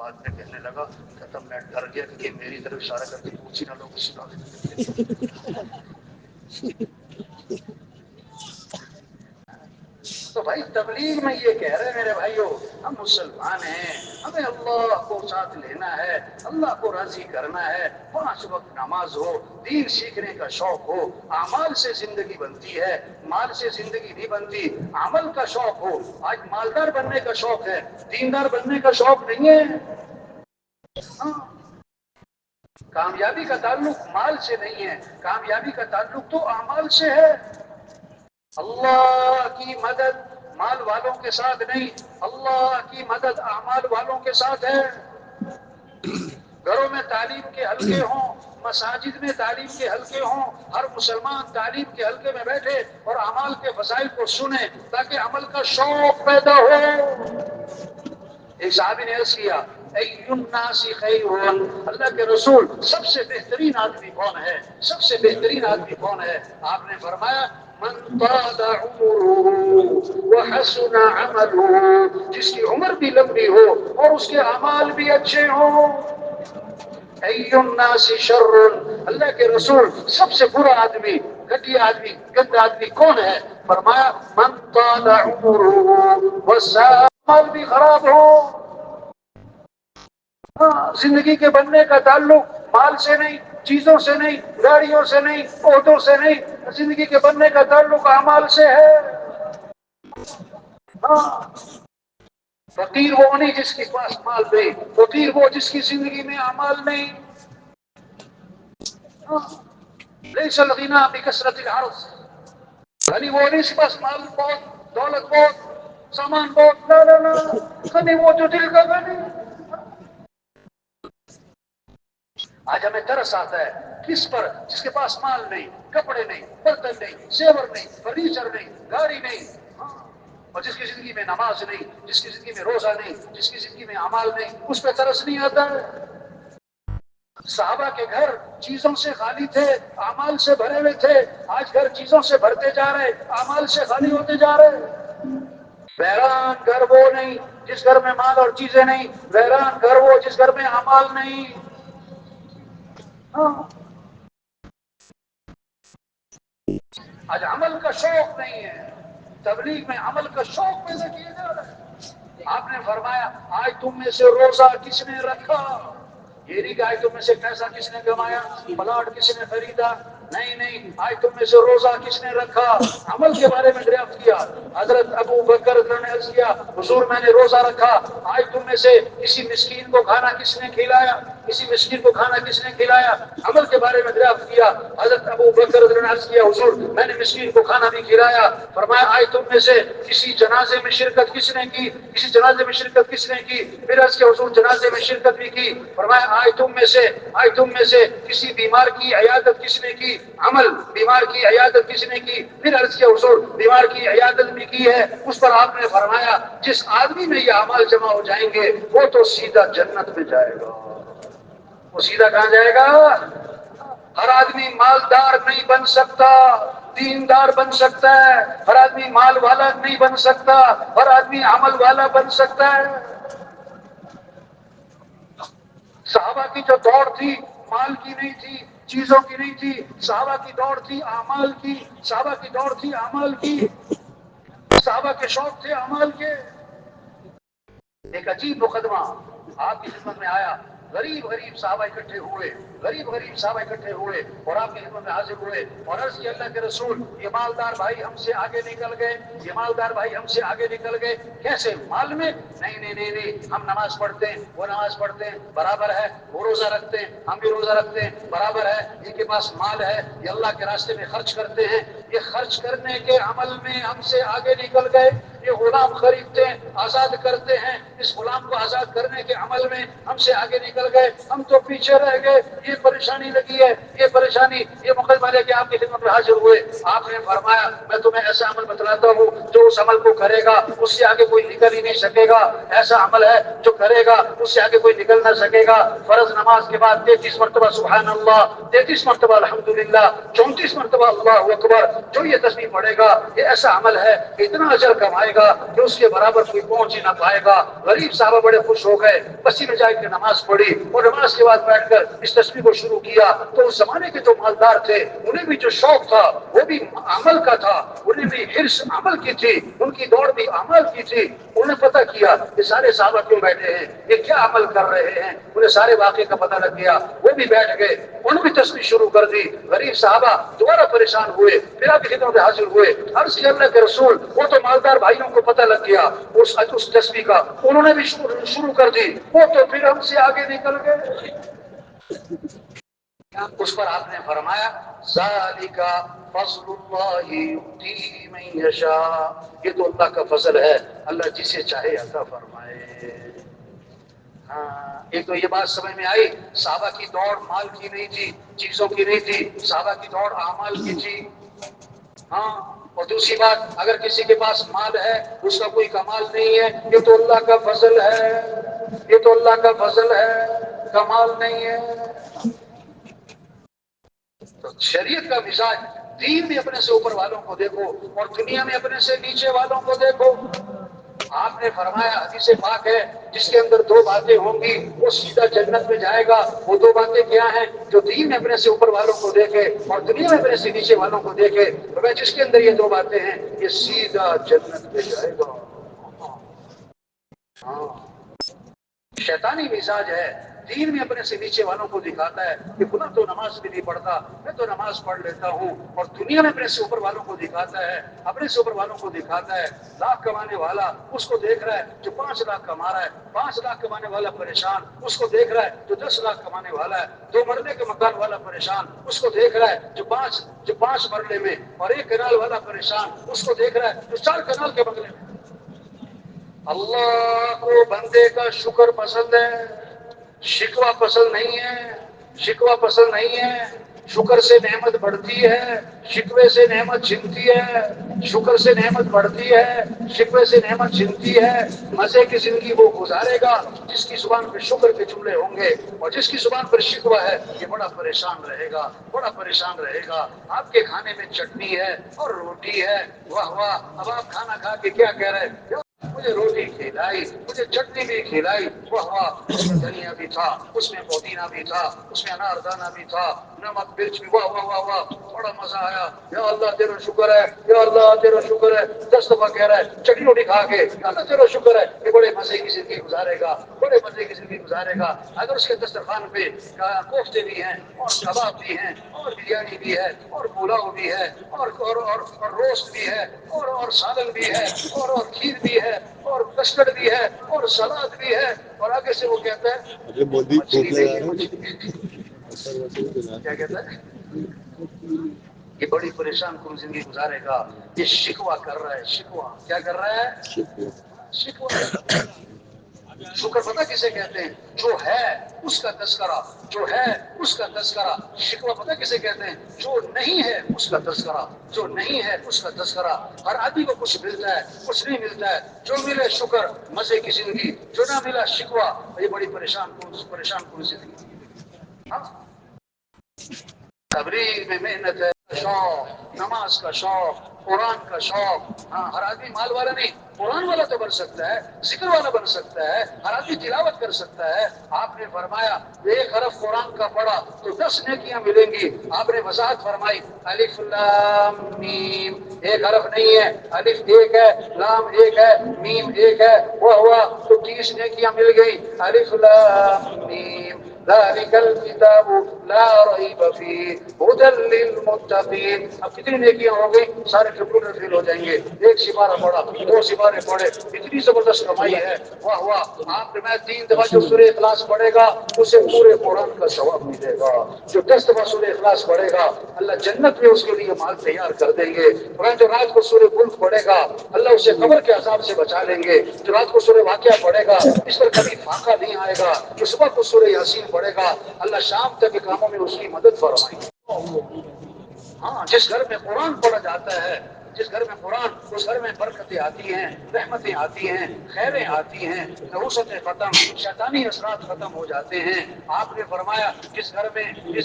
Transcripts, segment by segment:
بعد میں کہنے لگا کہ میں ڈر گیا کہ یہ میری طرف اشارہ کر کے پوچھی نہ لوگ سنا تو بھائی تبلیغ میں یہ کہہ رہے ہیں میرے بھائیوں، ہم مسلمان ہیں، ہمیں اللہ کو ساتھ لینا ہے، اللہ کو راضی کرنا ہے، 5 وقت نماز ہو، دین سیکھنے کا شوق ہو، اعمال سے زندگی بنتی ہے، مال سے زندگی نہیں بنتی، عمل کا شوق ہو۔ آج مالدار بننے کا شوق ہے، دیندار بننے کا شوق نہیں ہے۔ ہاں، کامیابی کا تعلق مال سے نہیں ہے، کامیابی کا تعلق تو اعمال سے ہے۔ اللہ کی مدد مال والوں کے ساتھ نہیں، اللہ کی مدد اعمال والوں کے ساتھ ہے۔ گھروں میں تعلیم کے حلقے ہوں، مساجد میں تعلیم کے حلقے ہوں، ہر مسلمان تعلیم کے حلقے میں بیٹھے اور اعمال کے فضائل کو سنے تاکہ عمل کا شوق پیدا ہو۔ ایک صحابی نے عرض کیا الناس خیر، اللہ کے رسول سب سے بہترین آدمی کون ہے؟ سب سے بہترین آدمی کون ہے؟ آپ نے فرمایا من طال عمره وحسن عمله، جس کی عمر بھی لمبی ہو اور اس کے اعمال بھی اچھے ہوں۔ ای الناس شر، اللہ کے رسول سب سے برا آدمی، گھٹیا آدمی، گندا آدمی کون ہے؟ فرمایا من طال عمره وساء بھی خراب ہو۔ زندگی کے بننے کا تعلق مال سے نہیں، چیزوں سے نہیں، گاڑیوں سے نہیں، عہدوں سے نہیں، زندگی کے بننے کا تعلق اعمال سے ہے۔ ہاں، فقیر وہ نہیں جس کے پاس مال نہیں، فقیر وہ جس کی زندگی میں اعمال نہیں۔ لیس الغنى بکثرت العرض، غنی وہ نہیں جس کے پاس مال بہت، دولت بہت، سامان بہت، لا لا لا، غنی وہ جو دل کا غنی۔ آج ہمیں ترس آتا ہے کس پر؟ جس کے پاس مال نہیں، کپڑے نہیں، برتن نہیں، زیور نہیں، فرنیچر نہیں، گاڑی نہیں، اور جس کی زندگی میں نماز نہیں، جس کی زندگی میں روزہ نہیں، جس کی زندگی میں اعمال نہیں، اس پہ ترس نہیں آتا ہے۔ صحابہ کے گھر چیزوں سے خالی تھے، اعمال سے بھرے ہوئے تھے، آج گھر چیزوں سے بھرتے جا رہے، اعمال سے خالی ہوتے جا رہے۔ ویران گھر وہ نہیں جس گھر میں مال اور چیزیں نہیں، ویران گھر وہ جس گھر میں اعمال نہیں۔ آج عمل کا شوق نہیں ہے، تبلیغ میں عمل کا شوق پیدا کیا جا رہا ہے۔ آپ نے فرمایا آج تم میں سے روزہ کس نے رکھا؟ یہ نہیں کہ آج تم میں سے پیسہ کس نے کمایا، پلاٹ کس نے خریدا، نہیں نہیں، آج تم میں سے روزہ کس نے رکھا؟ عمل کے بارے میں دریافت کیا۔ حضرت ابو بکر نے عرض کیا حضور میں نے روزہ رکھا، آج تم میں سے کسی مسکین کو کھانا کس نے کھلایا، کسی مسکین کو کھانا کس نے کھلایا؟ عمل کے بارے میں دریافت کیا۔ حضرت ابو بکر نے عرض کیا حضور میں نے مسکین کو کھانا بھی کھلایا۔ فرمایا آج تم میں سے کسی جنازے میں شرکت کس نے کی، کسی جنازے میں شرکت کس نے کی؟ پھر عرض کیا حضور جنازے میں شرکت بھی کی۔ فرمایا آج تم میں سے کسی بیمار کی عیادت کس نے کی؟ عمل، بیمار کی عیادت کس نے کی؟ پھر عرض کیا حضور بیمار کی عیادت بھی کی ہے۔ اس پر آپ نے فرمایا جس آدمی میں یہ اعمال جمع ہو جائیں گے وہ تو سیدھا جنت میں جائے گا۔ وہ سیدھا کہاں جائے گا؟ ہر آدمی مالدار نہیں بن سکتا، دیندار بن سکتا ہے۔ ہر آدمی مال والا نہیں بن سکتا، ہر آدمی عمل والا بن سکتا ہے۔ صحابہ کی جو دوڑ تھی مال کی نہیں تھی، چیزوں کی نہیں تھی، صحابہ کی دوڑ تھی اعمال کی، صحابہ کی دوڑ تھی اعمال کی، صحابہ کے شوق تھے اعمال کے۔ ایک عجیب مقدمہ آپ کی خدمت میں آیا، غریب غریب صحابہ اکٹھے ہوئے، غریب غریب صحابہ اکٹھے ہوئے اور آپ کی خدمت میں حاضر ہوئے اور عرض کی اللہ کے رسول یہ مالدار بھائی ہم سے آگے نکل گئے، یہ مالدار بھائی ہم سے آگے نکل گئے، کیسے؟ مال میں؟ نہیں نہیں نہیں نہیں، ہم نماز پڑھتے ہیں وہ نماز پڑھتے ہیں برابر ہے، وہ روزہ رکھتے ہیں ہم بھی روزہ رکھتے ہیں برابر ہے، ان کے پاس مال ہے یہ اللہ کے راستے میں خرچ کرتے ہیں، یہ خرچ کرنے کے عمل میں ہم سے آگے نکل گئے، یہ غلام خریدتے ہیں آزاد کرتے ہیں، اس غلام کو آزاد کرنے کے عمل میں ہم سے آگے نکل گئے، ہم تو پیچھے رہ گئے، یہ پریشانی لگی ہے، یہ پریشانی، یہ مقدمہ لے کے آپ کی خدمت میں حاضر ہوئے۔ آپ نے فرمایا میں تمہیں ایسا عمل بتلاتا ہوں جو اس عمل کو کرے گا اس سے آگے کوئی نکل ہی نہیں سکے گا، ایسا عمل ہے جو کرے گا اس سے آگے کوئی نکل نہ سکے گا۔ فرض نماز کے بعد 33 مرتبہ سبحان اللہ، 33 مرتبہ الحمدللہ، 34 مرتبہ اللہ اکبر، جو یہ تسبیح پڑھے گا یہ ایسا عمل ہے کہ اتنا اجر کمائے پائے گا کہ اس کے برابر کوئی پہنچ ہی نہ پائے گا۔ غریب صاحبہ بڑے خوش ہو گئے، بسی میں جا کے نماز پڑھی اور نماز کے بعد بیٹھ کر اس تسبیح کو شروع کیا۔ تو اس زمانے کے جو مالدار تھے انہیں بھی جو شوق تھا وہ بھی عمل کا تھا، انہیں بھی حرص عمل کی تھی، ان کی دوڑ بھی عمل کی تھی۔ انہوں نے پتہ کیا کہ سارے صحابہ کیوں بیٹھے ہیں، یہ کیا عمل کر رہے ہیں، انہیں سارے واقعے کا پتہ لگ گیا۔ وہ بھی بیٹھ گئے، انہوں نے بھی تسبیح شروع کر دی۔ غریب صحابہ دوبارہ پریشان ہوئے، پھر آپ کی خدمت میں حاضر ہوئے، عرض کیا اللہ کے رسول وہ تو مالدار بھائیوں کو پتہ لگ گیا اس تسبیح کا، انہوں نے بھی شروع کر دی، وہ تو پھر ہم سے آگے نکل گئے۔ اس پر آپ نے فرمایا ذالک فضل اللہ یؤتی من یشاء، یہ تو اللہ کا فضل ہے، اللہ جسے چاہے عطا فرمائے۔ ہاں، ایک تو یہ بات سمجھ میں آئی، صحابہ کی دوڑ مال کی نہیں تھی، چیزوں کی نہیں تھی، صحابہ کی دوڑ اعمال کی تھی۔ ہاں، اور دوسری بات، اگر کسی کے پاس مال ہے اس کا کوئی کمال نہیں ہے، یہ تو اللہ کا فضل ہے، یہ تو اللہ کا فضل ہے، کمال نہیں ہے۔ تو شریعت کا مزاج، دین میں اپنے سے اوپر والوں کو دیکھو اور دنیا میں اپنے سے نیچے والوں کو دیکھو۔ آپ نے فرمایا حدیث پاک ہے جس کے اندر دو باتیں ہوں گی وہ سیدھا جنت میں جائے گا۔ وہ دو باتیں کیا ہیں؟ جو دین میں اپنے سے اوپر والوں کو دیکھے اور دنیا میں اپنے سے نیچے والوں کو دیکھے، تو جس کے اندر یہ دو باتیں ہیں یہ سیدھا جنت میں جائے گا۔ ہاں، شیطانی مزاج ہے، دین میں اپنے سے نیچے والوں کو دکھاتا ہے کہ فلاں تو نماز بھی نہیں پڑھتا، میں تو نماز پڑھ لیتا ہوں، اور دنیا میں اپنے سے اوپر والوں کو دکھاتا ہے، اپنے سے اوپر والوں کو دکھاتا ہے۔ لاکھ کمانے والا اس کو دیکھ رہا ہے جو 5 لاکھ کما رہا ہے، 5 لاکھ کمانے والا پریشان اس کو دیکھ رہا ہے جو 10 لاکھ کمانے والا ہے، 2 مرلے کے مکان والا پریشان اس کو دیکھ رہا ہے جو پانچ مرلے میں، اور 1 کنال والا پریشان اس کو دیکھ رہا ہے جو 4 کنال کے بنگلے میں۔ اللہ کو بندے کا شکر پسند ہے، شکوہ پسند نہیں ہے، شکوہ پسند نہیں ہے۔ شکر سے نعمت بڑھتی ہے، شکوے سے نعمت چھنتی ہے، شکر سے نعمت بڑھتی ہے، شکوے سے نعمت چھنتی ہے۔ مزے کی زندگی وہ گزارے گا جس کی زبان پہ شکر کے جملے ہوں گے، اور جس کی زبان پر شکوہ ہے یہ بڑا پریشان رہے گا، بڑا پریشان رہے گا۔ آپ کے کھانے میں چٹنی ہے اور روٹی ہے، واہ واہ، اب آپ کھانا کھا کے کیا کہہ رہے ہیں؟ مجھے روٹی کھلائی، مجھے چٹنی بھی کھلائی، واہ واہ، اس میں دھنیا بھی تھا، اس میں پودینہ بھی تھا، اس میں انار دانہ بھی تھا، نمک مرچ بھی، واہ واہ واہ واہ، بڑا مزہ آیا۔ یا اللہ تیرا شکر ہے، یا اللہ تیرا شکر ہے۔ 10 دفعہ کہہ رہا ہے چٹنی روٹی کھا کے، یا اللہ تیرا شکر ہے، کہ بڑے مزے کی زندگی گزارے گا، بڑے مزے کی زندگی گزارے گا۔ اگر اس کے دسترخوان پہ کوفتے بھی ہیں اور کباب بھی ہیں اور بریانی بھی ہے اور پلاؤ بھی ہے اور روسٹ بھی ہے اور سالن بھی ہے اور کھیر بھی ہے اور کسٹرڈ بھی ہے اور سلاد بھی ہے، اور آگے سے وہ کہتا ہے مچھلی نہیں، کیا کہتا ہے؟ یہ بڑی پریشان کن زندگی گزارے گا، یہ شکوہ کر رہا ہے، شکوہ کیا کر رہا ہے؟ شکوہ کر رہا ہے۔ شکر پتہ کسے کہتے ہیں؟ جو ہے اس کا تذکرہ، جو ہے اس کا تذکرہ۔ شکوہ پتہ کسے کہتے ہیں؟ جو نہیں ہے اس کا تذکرہ، جو نہیں ہے اس کا تذکرہ۔ ہر آدمی کو کچھ ملتا ہے، کچھ نہیں ملتا ہے، جو ملے شکر، مزے کی زندگی، جو نہ ملا شکوہ، یہ بڑی پریشان کن زندگی۔ ہاں، تبلیغ میں محنت ہے، شوق، نماز کا شوق، قرآن کا شوق۔ ہاں، ہر آدمی مال والا نہیں، قرآن والا تو بن سکتا ہے، ذکر والا بن سکتا ہے، ہر آدمی تلاوت کر سکتا ہے۔ آپ نے فرمایا 1 حرف قرآن کا پڑھا تو 10 نیکیاں ملیں گی۔ آپ نے وضاحت فرمائی الف لام میم، 1 حرف نہیں ہے، الف 1 ہے، لام 1 ہے، میم 1 ہے، وہ ہوا تو 30 نیکیاں مل گئی۔ الف لام میم ذالک الکتاب لا ریب فیہ ھدی للمتقین۔ اب کتنی نیکیاں ہو گئی؟ سارے کمپیوٹر فیل ہو جائیں گے۔ 1 سپارہ پڑھا، 2 سپارے پڑھے، اتنی زبردست کمائی ہے، واہ واہ۔ آپ نے 3 دفعہ جو سورہ اخلاص پڑھے گا اسے پورے قرآن کا ثواب ملے گا۔ جو 10 دفعہ سورہ اخلاص پڑھے گا اللہ جنت میں اس کے لیے مال تیار کر دیں گے۔ اور جو رات کو سورہ ملک پڑھے گا اللہ اسے قبر کے عذاب سے بچا لیں گے۔ جو رات کو سورہ واقعہ پڑھے گا اس پر کبھی فاقہ نہیں آئے گا۔ جو صبح کو سورہ یاسین پڑھے گا اللہ شام تک کے کاموں میں اس کی مدد فرمائے گا۔ ہاں، جس گھر میں قرآن پڑھا جاتا ہے، جس گھر میں قرآن، اس گھر میں برکتیں آتی ہیں، رحمتیں آتی ہیں، خیریں آتی ہیں، نحوستیں ختم، شیطانی اثرات ختم ہو جاتے ہیں۔ آپ نے فرمایا جس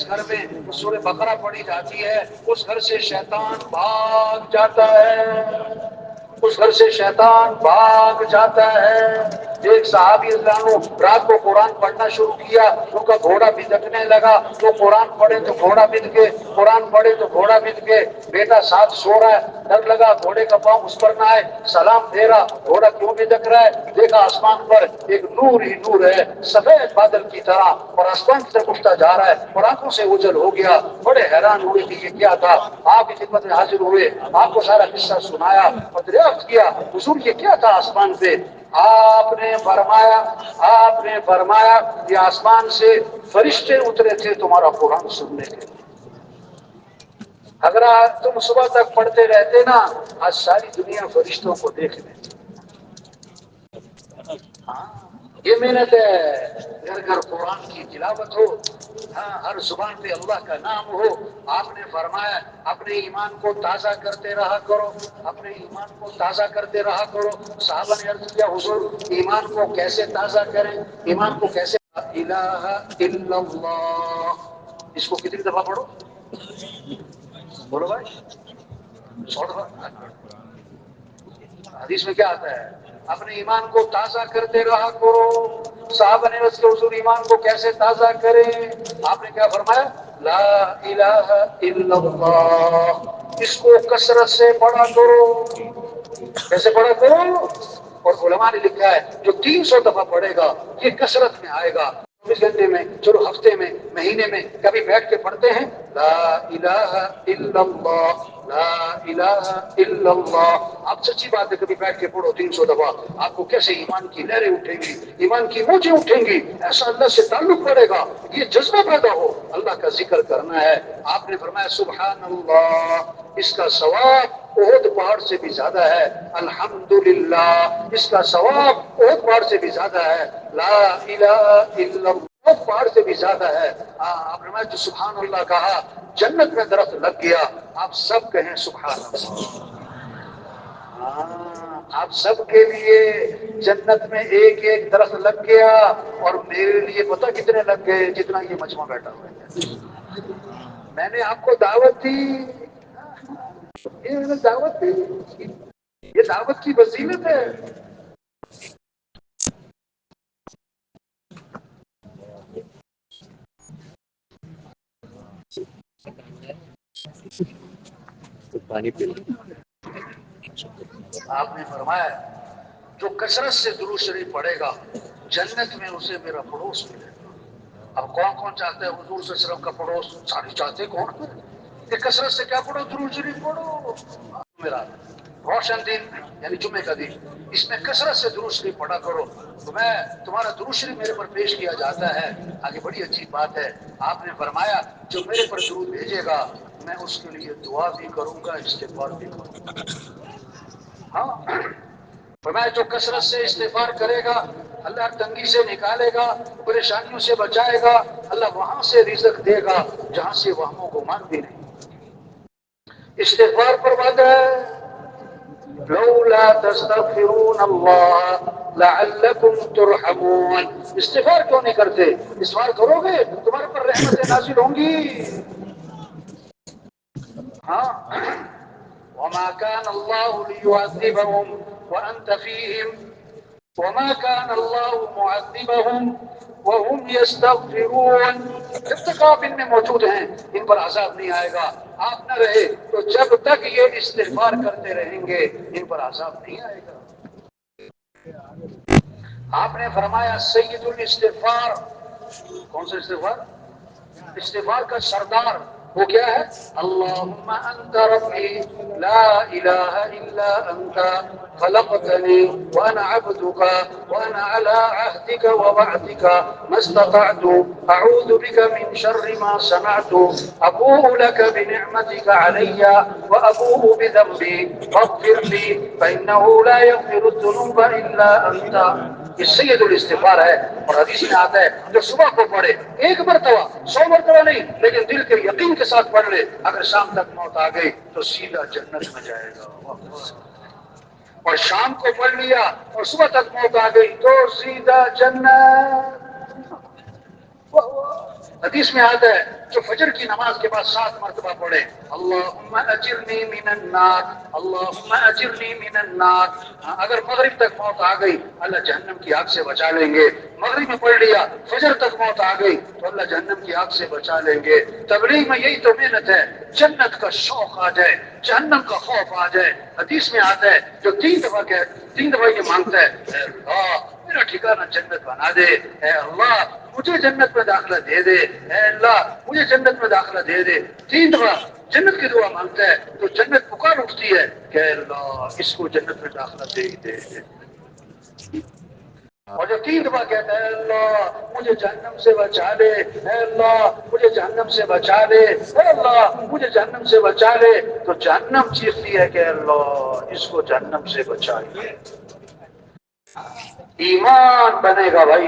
گھر میں سورہ بقرہ پڑھی جاتی ہے اس گھر سے شیطان بھاگ جاتا ہے، اس گھر سے شیطان بھاگ جاتا ہے۔ ایک صحابی اللہ عنہ رات کو قرآن پڑھنا شروع کیا، ان کا گھوڑا بھدکنے لگا، وہ قرآن پڑھے تو گھوڑا بندھ کے، قرآن پڑھے تو گھوڑا بندھ کے، بیٹا ساتھ سو رہا ہے، ڈر لگا گھوڑے کا پاؤں اس پر نہ آئے، سلام دے رہا، گھوڑا کیوں بھدک رہا ہے؟ دیکھا آسمان پر ایک نور ہی نور ہے، سفید بادل کی طرح، اور آسمان کی طرف اٹھتا جا رہا ہے اور آنکھوں سے اجل ہو گیا۔ بڑے حیران ہوئے کہ یہ کیا تھا، آپ کی خدمت میں حاضر ہوئے، آپ کو سارا قصہ سنایا اور دریافت کیا حضور یہ کیا تھا آسمان پہ؟ آپ نے فرمایا یہ آسمان سے فرشتے اترے تھے تمہارا قرآن سننے کے لیے۔ اگر تم صبح تک پڑھتے رہتے نا، آج ساری دنیا فرشتوں کو دیکھ لیں۔ ہاں یہ محنت ہے، گھر گھر قرآن کی تلاوت ہو، ہاں ہر زبان پہ اللہ کا نام ہو۔ آپ نے فرمایا اپنے ایمان کو تازہ کرتے رہا کرو، اپنے ایمان کو تازہ کرتے رہا کرو۔ صحابہ نے عرض کیا حضور ایمان کو کیسے تازہ کریں، ایمان کو کیسے؟ لا الہ الا اللہ، اس کو کتنی دفعہ پڑھو؟ بولو بھائی، 100 دفعہ۔ حدیث میں کیا آتا ہے؟ اپنے ایمان کو تازہ کرتے رہا کرو۔ صحابہ نے اس کے حضور ایمان کو کیسے تازہ کریں؟ آپ نے کیا فرمایا؟ لا الہ الا اللہ، اس کو کثرت سے پڑھا کرو۔ کیسے پڑھا کرو؟ اور علماء نے لکھا ہے جو 300 دفعہ پڑھے گا یہ کثرت میں آئے گا۔ 24 گھنٹے میں، چلو ہفتے میں، مہینے میں کبھی بیٹھ کے پڑھتے ہیں لا الہ الا اللہ، لا الہ الا اللہ۔ آپ سچی بات ہے کبھی بیٹھ کے پڑھو 300 دفعہ، آپ کو کیسے ایمان کی لہریں اٹھیں گی، ایمان کی موجیں اٹھیں گی، ایسا اللہ سے تعلق پڑے گا، یہ جذبہ پیدا ہو اللہ کا ذکر کرنا ہے۔ آپ نے فرمایا سبحان اللہ، اس کا ثواب احد پہاڑ سے بھی زیادہ ہے۔ الحمدللہ، اس کا ثواب احد پہاڑ سے بھی زیادہ ہے۔ لا الہ الا اللہ احد پہاڑ سے بھی زیادہ ہے۔ آپ نے جو سبحان اللہ کہا جنت میں درخت لگ گیا۔ آپ سب کہیں سبحان اللہ۔ ہاں آپ سب کے لیے جنت میں ایک ایک درخت لگ گیا، اور میرے لیے پتہ کتنے لگ گئے؟ جتنا یہ مجمع بیٹھا ہوا ہے۔ میں نے آپ کو دعوت دی، یہ دعوت دی، یہ دعوت کی فضیلت ہے۔ پانی پی لو۔ آپ نے فرمایا جو کثرت سے درود شریف پڑھے گا جنت میں اسے میرا پڑوس ملے گا۔ اب کون کون چاہتا ہے حضور صلی اللہ علیہ وسلم کا پڑوس؟ سارے چاہتے کون؟ کہ کثرت سے کیا پڑھو؟ درود شریف پڑھو۔ میرا روشن دن یعنی جمعے کا دن، اس میں کثرت سے درود شریف پڑھا کرو، تو میں تمہارا درود شریف میرے پر پیش کیا جاتا ہے۔ آگے بڑی عجیب بات ہے، آپ نے فرمایا جو میرے پر درود بھیجے گا میں اس کے لیے دعا بھی کروں گا، استغفار بھی کروں گا۔ ہاں فرمایا جو کثرت سے استغفار کرے گا اللہ تنگی سے نکالے گا، پریشانیوں سے بچائے گا، اللہ وہاں سے رزق دے گا جہاں سے وہم و گمان بھی نہیں۔ استغفار پر وعدہ ہے لولا تستغفرون اللہ لعلکم ترحمون۔ استغفار کیوں نہیں کرتے؟ استغفار کرو گے تمہارے پر رحمتیں نازل ہوں گی۔ ہاں وما كان الله ليعذبهم وأنت فيهم وما كان الله معذبهم وهم يستغفرون۔ جب تک آپ ان میں موجود ہیں ان پر عذاب نہیں آئے گا، آپ نہ رہے تو جب تک یہ استغفار کرتے رہیں گے ان پر عذاب نہیں آئے گا۔ آپ نے فرمایا سید الاستغفار، کون سا استغفار؟ استغفار کا سردار وہ کیا ہے؟ اللہم انت ربی لا الہ الا انت خلقتنی وانا عبدک وانا على عهدك ووعدك ما استطعت اعوذ بك من شر ما صنعت ابوء لك بنعمتك علي وابوء بذنبي فاغفر لي فانه لا يغفر الذنوب الا انت۔ یہ سید الاستغفار ہے، اور حدیث میں آتا ہے جو صبح کو پڑھے ایک مرتبہ 100 مرتبہ نہیں لیکن دل کے یقین کے ساتھ پڑھ لے، اگر شام تک موت آ گئی تو سیدھا جنت میں جائے گا۔ اور شام کو پڑھ لیا اور صبح تک موت آ گئی تو سیدھا جنت۔ حدیث میں آتا ہے جو فجر کی نماز کے بعد 7 مرتبہ پڑھے اللہم اجرنی من النار، اللہم اجرنی من النار. اگر مغرب تک موت آ گئی اللہ جہنم کی آگ سے بچا لیں گے. مغرب میں پڑھ لیا فجر تک موت آ گئی تو اللہ جہنم کی آگ سے بچا لیں گے. تبلیغ میں یہی تو محنت ہے، جنت کا شوق آ جائے، جہنم کا خوف آ جائے. حدیث میں آتا ہے جو 3 دفعہ یہ مانگتا ہے اے اللہ میرا ٹھکانہ جنت بنا دے، اے اللہ مجھے جنت میں داخلہ دے دے، اے اللہ مجھے جنت میں داخلہ دے دے. 3 دفعہ جنت کی دعا مانگتا ہے تو جنت پکار اٹھتی ہے کہ اے اللہ اس کو جنت میں داخلہ دے ہی دے. اور جو 3 دفعہ کہتا ہے اے اللہ مجھے جہنم سے بچا لے، اے اللہ مجھے جہنم سے بچا لے، اے اللہ مجھے جہنم سے بچا لے، تو جہنم چیختی ہے کہ اے اللہ اس کو جہنم سے بچائیے. ایمان بنے گا بھائی،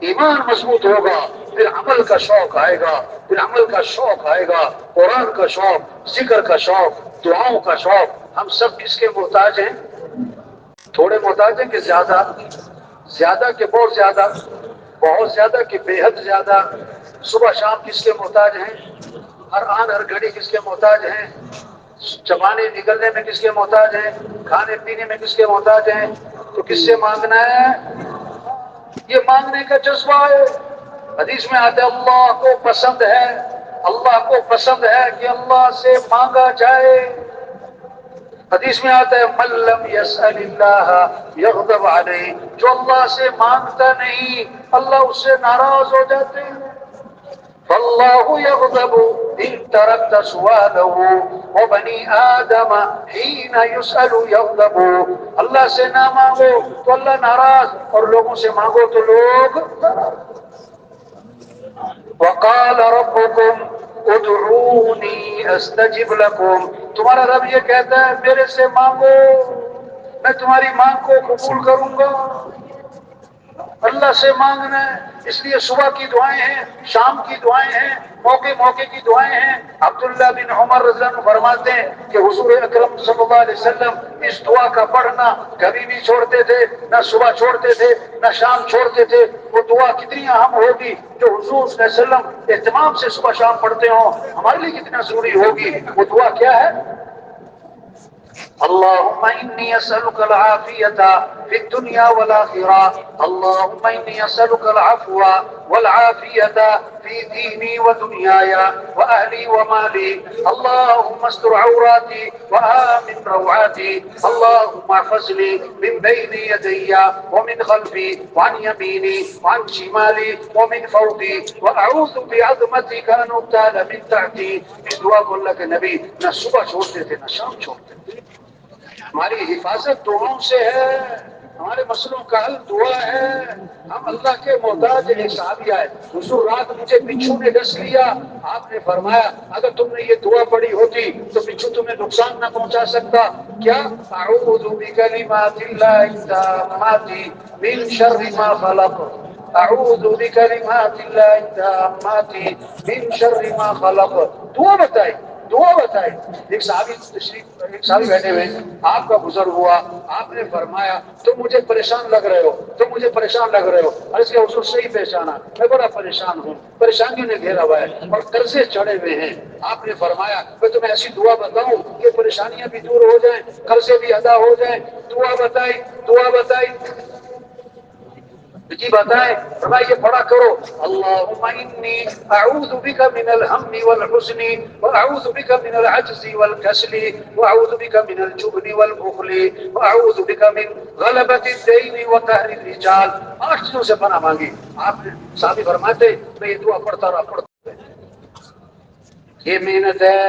ایمان مضبوط ہوگا، پھر عمل کا شوق آئے گا، پھر عمل کا شوق آئے گا، قرآن کا شوق، ذکر کا شوق، دعاؤں کا شوق. ہم سب کس کے محتاج ہیں؟ تھوڑے محتاج ہیں کہ زیادہ؟ زیادہ کہ بہت زیادہ؟ بہت زیادہ کہ بے حد زیادہ؟ صبح شام کس کے محتاج ہیں؟ ہر آن ہر گھڑی کس کے محتاج ہیں؟ چبانے نکلنے میں کس کے محتاج ہیں؟ کھانے پینے میں کس کے محتاج ہیں؟ تو کس سے مانگنا ہے؟ یہ مانگنے کا جذبہ ہے. حدیث میں آتا ہے اللہ کو پسند ہے، اللہ کو پسند ہے کہ اللہ سے مانگا جائے. حدیث میں آتا ہے من لم يسأل اللہ یغضب علیہ، جو اللہ سے مانگتا نہیں اللہ اس سے ناراض ہو جاتے ہیں. فاللہ یغضب ان ترکت سؤالہ وبنی آدم حین یسأل یغضب. اللہ سے نہ مانگو تو اللہ ناراض، اور لوگوں سے مانگو تو لوگ. وقال ربکم ادعونی استجب لکم، تمہارا رب یہ کہتا ہے میرے سے مانگو میں تمہاری مانگ کو قبول کروں گا. اللہ سے مانگنا ہے، اس لیے صبح کی دعائیں ہیں، شام کی دعائیں ہیں، موقع موقع کی دعائیں ہیں. عبداللہ بن عمر رضی اللہ عنہ فرماتے ہیں کہ حضور اکرم صلی اللہ علیہ وسلم اس دعا کا پڑھنا کبھی بھی چھوڑتے تھے، نہ صبح چھوڑتے تھے نہ شام چھوڑتے تھے. وہ دعا کتنی اہم ہوگی جو حضور صلی اللہ علیہ وسلم اہتمام سے صبح شام پڑھتے ہوں، ہمارے لیے کتنا ضروری ہوگی. وہ دعا کیا ہے؟ اللهم إني أسألك العافية في الدنيا والآخرة، اللهم إني أسألك العفو والعافية في ديني ودنياي وأهلي ومالي، اللهم استر عوراتي وآمن روعاتي، اللهم احفظ لي من بين يدي ومن خلفي وعن يميني وعن شمالي ومن فوقي، وأعوذ بعظمتك أن أغتال من تحتي. اس دعا کو اللہ کے نبی نہ صبح چھوڑتے تھے نہ شام چھوڑتے تھے. ہماری حفاظت دعاؤں سے ہے، ہمارے مسئلوں کا حل دعا ہے. ہم اللہ کے محتاج. ایک صحابی آئے، حضور رات مجھے بچھو نے ڈس لیا. آپ نے فرمایا اگر تم نے یہ دعا پڑھی ہوتی تو بچھو تمہیں نقصان نہ پہنچا سکتا. کیا؟ اعوذ بکلمات اللہ التامات من شر ما خلق، اعوذ بکلمات اللہ التامات من شر ما خلق. دعا بتائی، دعا بتائی. ایک صحابی بیٹھے ہوئے، آپ کا گزر ہوا، آپ نے فرمایا تم مجھے پریشان لگ رہے ہو، تم مجھے پریشان لگ رہے ہو. عرض کیا حضور صحیح پہچانا، میں بڑا پریشان ہوں، پریشانیوں نے گھیرا ہوا ہے اور قرضے چڑھے ہوئے ہیں. آپ نے فرمایا میں تمہیں ایسی دعا بتاؤں کہ پریشانیاں بھی دور ہو جائیں، قرضے بھی ادا ہو جائیں. دعا بتائی، دعا بتائی. جی بتائیں. فرمایا یہ پڑھا کرو اللہم انی اعوذ بک من الہم والحزن واعوذ بک من العجز والکسل واعوذ بک من الجبن والبخل واعوذ بک من غلبۃ الدین وقہر الرجال. 8 چیزوں سے پناہ مانگی. آپ نے صحابی فرماتے میں یہ دعا پڑھتا رہا. یہ محنت ہے،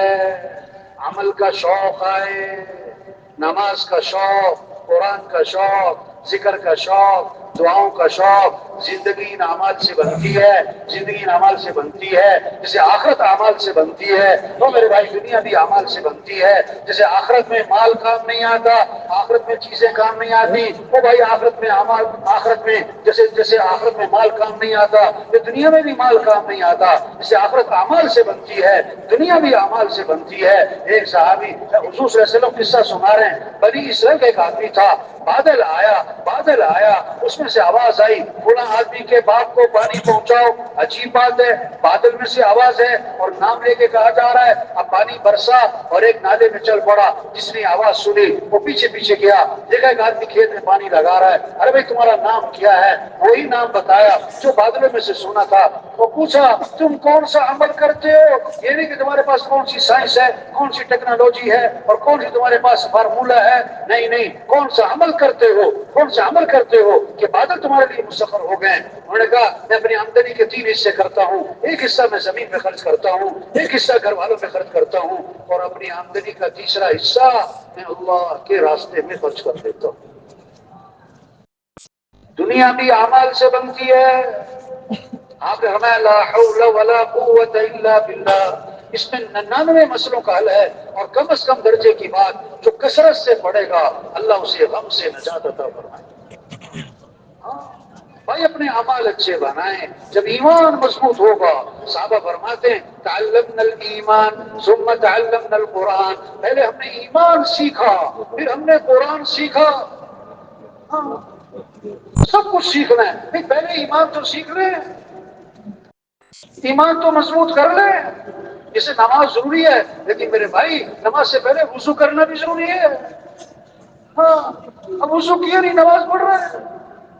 عمل کا شوق آئے، نماز کا شوق، قرآن کا شوق، ذکر کا شوق، دعاؤں کا شوق. زندگی ان اعمال سے بنتی ہے، زندگی ان اعمال سے بنتی ہے جیسے آخرت اعمال سے بنتی ہے. تو میرے بھائی دنیا بھی اعمال سے بنتی ہے. جیسے آخرت میں مال کام نہیں آتا، آخرت میں چیزیں کام نہیں آتی، وہ بھائی آخرت میں اعمال، آخرت میں جیسے آخرت میں مال کام نہیں آتا تو دنیا میں بھی مال کام نہیں آتا. جیسے آخرت اعمال سے بنتی ہے دنیا بھی اعمال سے بنتی ہے. ایک صحابی حضور صلی اللہ علیہ وسلم قصہ سنا رہے ہیں. بنی اسرائیل کا ایک آدمی تھا، بادل آیا، بادل آیا، اس میں سے آواز آئی فلاں فلاں آدمی کے باپ کو پانی پہنچاؤ. عجیب بات ہے, بادل میں سے آواز ہے اور نام لے کے کہا جا رہا ہے. اب پانی برسا اور ایک نالے میں چل پڑا. جس نے آواز سنی وہ پیچھے پیچھے گیا, دیکھا ایک آدمی کھیت میں پانی لگا رہا ہے. ارے بھائی تمہارا نام کیا ہے؟ وہی نام بتایا جو بادلوں میں سے سنا تھا. وہ پوچھا تم کون سا عمل کرتے ہو؟ یہ نہیں کہ تمہارے پاس کون سی سائنس ہے, کون سی ٹیکنالوجی ہے اور کون سی تمہارے پاس فارمولا ہے. نہیں نہیں, کون سا عمل کرتے ہو, کون سا عمل کرتے ہو کہ بادل تمہارے لیے مسخر ہو گئے. انہوں نے کہا میں اپنی آمدنی کے 3 حصے کرتا ہوں. ایک حصہ میں زمین پہ خرچ کرتا ہوں, ایک حصہ گھر والوں پہ خرچ کرتا ہوں, اور اپنی آمدنی کا تیسرا حصہ میں اللہ کے راستے میں خرچ کر دیتا ہوں. دنیا بھی اعمال سے بنتی ہے. آپ نے فرمایا لا حول ولا قوت الا باللہ. اس میں 99 مسئلوں کا حل ہے, اور کم از کم درجے کی بات جو کثرت سے پڑے گا اللہ اسے غم سے نجات عطا فرمائے. ہاں بھائی, اپنے اعمال اچھے بنائیں. جب ایمان مضبوط ہوگا, صحابہ فرماتے ہیں تعلمنا الایمان ثم تعلمنا القرآن. پہلے ہم نے ایمان سیکھا, پھر ہم نے قرآن سیکھا. ہاں, سب کچھ سیکھنا ہے بھائی, پہلے ایمان تو سیکھ لیں, ایمان تو مضبوط کر لیں. جیسے نماز ضروری ہے, لیکن میرے بھائی نماز سے پہلے وضو کرنا بھی ضروری ہے. ہاں, اب وضو کیا نہیں نماز پڑھ رہا ہے.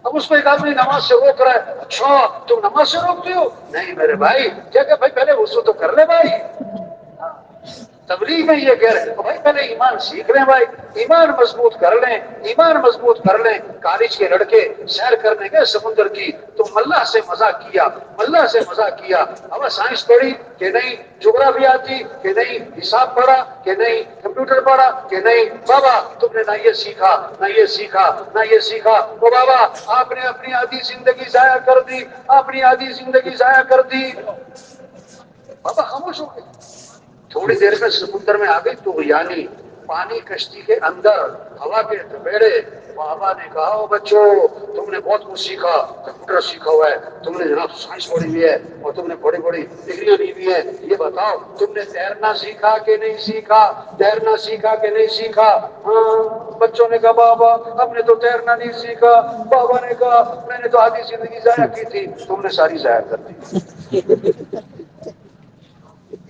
اب اس کو ایک آدمی نماز سے روک رہا ہے, اچھا تم نماز سے روکتے ہو؟ نہیں میرے بھائی, کیا کہ بھائی پہلے وضو تو کر لے بھائی. تبلیغ میں یہ کہہ رہے ہیں بھائی پہلے ایمان سیکھ لیں بھائی, ایمان مضبوط کر لیں, ایمان مضبوط کر لیں. کالج کے لڑکے سیر کرنے گئے سمندر کی, تو ملاح سے مذاق کیا, ملاح سے مذاق کیا. اب سائنس پڑھی کہ نہیں, جغرافی آتی کہ نہیں, حساب پڑھا کہ نہیں, کمپیوٹر پڑھا کہ نہیں. بابا تم نے نہ یہ سیکھا نہ یہ سیکھا نہ یہ سیکھا. تو بابا آپ نے اپنی آدھی زندگی ضائع کر دی, اپنی آدھی زندگی ضائع کر دی. بابا خاموش ہو گئے. تھوڑی دیر میں سمندر میں آ گئی تو یعنی پانی کشتی کے اندر ہوا کے تھپیڑے. بابا نے کہا او بچوں تم نے بہت کچھ سیکھا, کمپیوٹر سیکھا ہوا ہے, تم نے جناب سائنس پڑھی ہوئی ہے, اور تم نے بڑی بڑی ڈگریاں لی ہوئی ہے. یہ بتاؤ تم نے تیرنا سیکھا کہ نہیں سیکھا, تیرنا سیکھا کہ نہیں سیکھا؟ ہاں, بچوں نے کہا بابا ہم نے تو تیرنا نہیں سیکھا. بابا نے کہا میں نے تو آدھی زندگی ضائع کی تھی. تم نے ساری ضائع کر دی.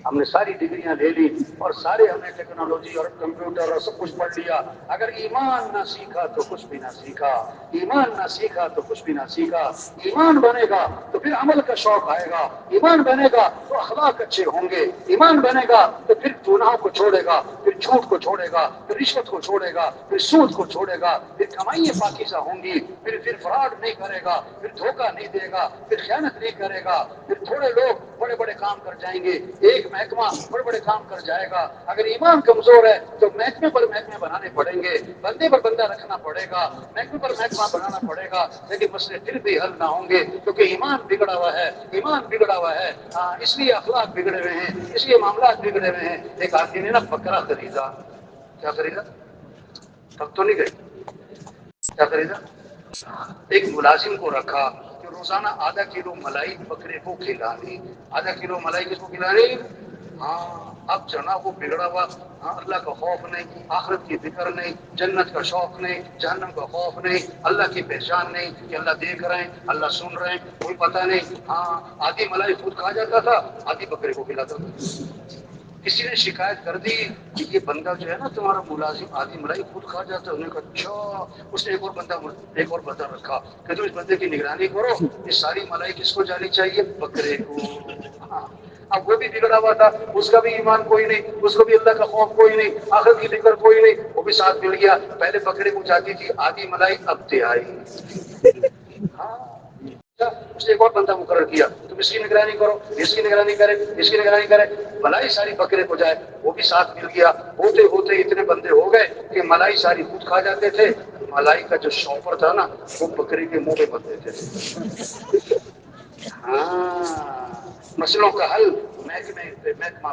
ہم نے ساری ڈگریاں لے لی اور سارے ہم نے ٹیکنالوجی اور کمپیوٹر اور سب کچھ پڑھ لیا. اگر ایمان نہ سیکھا تو کچھ بھی نہ سیکھا, ایمان نہ سیکھا تو کچھ بھی نہ سیکھا. ایمان بنے گا تو پھر عمل کا شوق آئے گا, ایمان بنے گا تو اخلاق اچھے ہوں گے, ایمان بنے گا تو پھر گناہ کو چھوڑے گا, پھر جھوٹ کو چھوڑے گا, پھر رشوت کو چھوڑے گا, پھر سود کو چھوڑے گا, پھر کمائیاں پاکیزہ ہوں گی, پھر فراڈ نہیں کرے گا, پھر دھوکہ نہیں دے گا, پھر خیانت نہیں کرے گا. پھر تھوڑے لوگ بڑے بڑے کام کر جائیں گے, ایک محکمہ بڑے بڑے کام کر جائے گا. اگر ایمان کمزور ہے تو محکمے پر محکمے بنانے پڑیں گے, بندے پر بندہ رکھنا پڑے گا, محکمے پر محکمہ بنانا پڑے گا, لیکن مسئلے پھر بھی حل نہ ہوں گے کیونکہ ایمان بگڑا ہوا ہے, ایمان بگڑا ہوا ہے. اس لیے اخلاق بگڑے ہوئے ہیں, اس لیے معاملات بگڑے ہوئے ہیں. ایک آدمی نے نا بکرا خریدا. کیا خریدا؟ تب تو نہیں گئی. کیا خریدا؟ ایک ملازم کو رکھا کہ روزانہ آدھا کلو ملائی بکرے کو کھلانی. آدھا کلو ملائی کس کو کھلانی؟ ہاں, اب جناب وہ بگڑا ہوا, اللہ کا خوف نہیں, آخرت کی فکر نہیں, جنت کا شوق نہیں, جہنم کا خوف نہیں, اللہ کی پہچان نہیں کہ اللہ دیکھ رہے ہیں, اللہ سن رہے ہیں, کوئی پتہ نہیں. ہاں, آدھی ملائی خود کھا جاتا تھا, آدھی بکرے کو کھلاتا تھا. کسی نے شکایت کر دی کہ یہ بندہ جو ہے نا تمہارا ملازم آدھی ملائی خود کھا جاتا ہے. انہوں نے کہا اچھا. اس نے ایک اور بندہ رکھا کہ تم اس بندے کی نگرانی کرو, یہ ساری ملائی کس کو جانی چاہیے؟ بکرے کو. ہاں, اب وہ بھی بگڑا ہوا تھا, اس کا بھی ایمان کوئی نہیں, اس کو بھی اللہ کا خوف کوئی نہیں, آخرت کی فکر کوئی نہیں, وہ بھی ساتھ مل گیا. پہلے بکرے کو جاتی تھی آدھی ملائی, اب تہائی. ہاں, اس نے ایک اور بندہ مقرر کیا, تم اس کی نگرانی کرو, اس کی نگرانی کرے, اس کی نگرانی کرے, ملائی ساری بکرے کو جائے. وہ بھی ساتھ مل گیا. ہوتے ہوتے اتنے بندے ہو گئے کہ ملائی ساری خود کھا جاتے تھے, ملائی کا جو شوپر تھا نا وہ بکری کے منہ پہ بن دیتے تھے. ہاں, مسئلوں کا حل محکمہ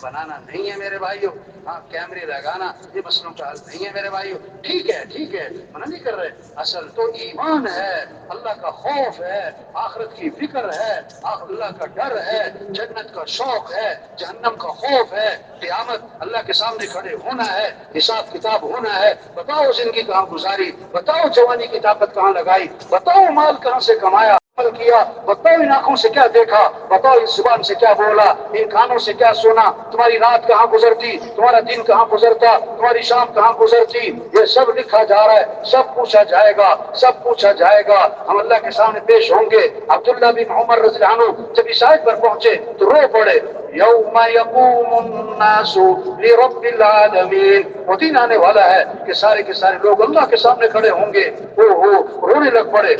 بنانا نہیں ہے میرے بھائیوں. ہاں کیمرے لگانا یہ مسئلوں کا حل نہیں ہے میرے بھائیوں. ٹھیک ہے منع نہیں کر رہے. اصل تو ایمان ہے, اللہ کا خوف ہے, آخرت کی فکر ہے, اللہ کا ڈر ہے, جنت کا شوق ہے, جہنم کا خوف ہے, قیامت اللہ کے سامنے کھڑے ہونا ہے, حساب کتاب ہونا ہے. بتاؤ زندگی کہاں گزاری, بتاؤ جوانی کی طاقت کہاں لگائی, بتاؤ مال کہاں سے کمایا, عمل کیا, بتاؤ ان آنکھوں سے کیا دیکھا, بتاؤ اس زبان سے کیا بولا, ان کانوں سے کیا سنا, تمہاری رات کہاں گزرتی, تمہارا دن کہاں گزرتا, تمہاری شام کہاں گزرتی. یہ سب لکھا جا رہا ہے, سب پوچھا جائے گا, سب پوچھا جائے گا. ہم اللہ کے سامنے پیش ہوں گے. عبداللہ بن عمر رضی اللہ عنہ جب اس آیت پر پہنچے تو رو پڑے. یوم یقوم الناس لرب العالمین. وہ دن آنے والا ہے کہ سارے کے سارے لوگ اللہ کے سامنے کھڑے ہوں گے. رونے لگ پڑے.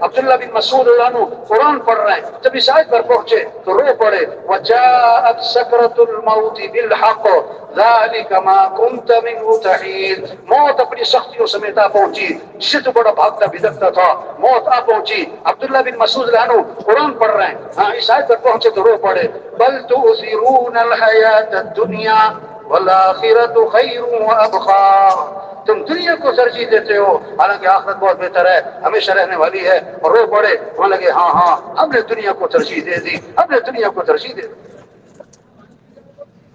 عبداللہ بن مسعود رضی اللہ عنہ قرآن پڑھ رہے ہیں, جب اس آیت پر پہنچے تو رو پڑے. وجاءت سکرۃ الموت بالحق ذلك ما كنت منه تحید. موت اپنی سختیوں سمیت آ پہنچی, جس سے تو بڑا بھاگتا بھدکتا تھا, موت آ پہنچی. عبداللہ بن مسعود رضی اللہ عنہ قرآن پڑھ رہے ہیں, ہاں اس آیت پر پہنچے تو رو پڑے. بل تؤثرون الحیات الدنیا والآخرۃ خیر وابقى. تم دنیا کو ترجیح دیتے ہو حالانکہ آخرت بہت بہتر ہے, ہمیشہ رہنے والی ہے. اور رو پڑے, وہاں لگے ہاں ہم نے دنیا کو ترجیح دے دی, ہم نے دنیا کو ترجیح دے دی.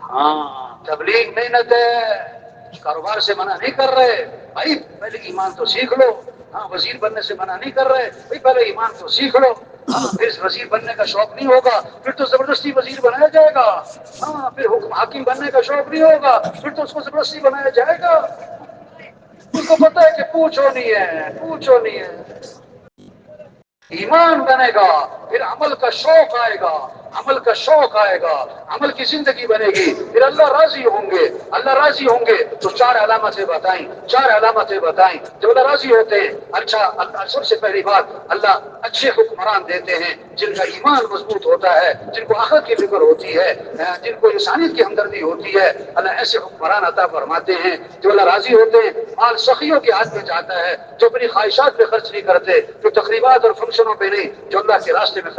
ہاں تبلیغ محنت ہے, کاروبار سے منع نہیں کر رہے بھائی, پہلے ایمان تو سیکھ لو. ہاں وزیر بننے سے منع نہیں کر رہے بھائی, پہلے ایمان تو سیکھ لو. ہاں پھر وزیر بننے کا شوق نہیں ہوگا, پھر تو زبردستی وزیر بنایا جائے گا. ہاں پھر حکم حاکم بننے کا شوق نہیں ہوگا, پھر تو اس کو زبردستی بنایا جائے گا. اس کو پتا ہے کہ پوچھو نہیں ہے. ایمان بنے گا, پھر عمل کا شوق آئے گا, عمل کی زندگی بنے گی, پھر اللہ راضی ہوں گے. تو چار علامتیں بتائیں جو اللہ راضی ہوتے ہیں. اچھا, اللہ سب سے پہلی بات, اللہ اچھے حکمران دیتے ہیں جن کا ایمان مضبوط ہوتا ہے, جن کو آخرت کی فکر ہوتی ہے, جن کو انسانیت کی ہمدردی ہوتی ہے. اللہ ایسے حکمران عطا فرماتے ہیں جو اللہ راضی ہوتے ہیں. مال سخیوں کے ہاتھ میں جاتا ہے جو اپنی خواہشات پہ خرچ نہیں کرتے, جو تقریبات اور فنکشنوں پہ نہیں, جو اللہ کے راستے میں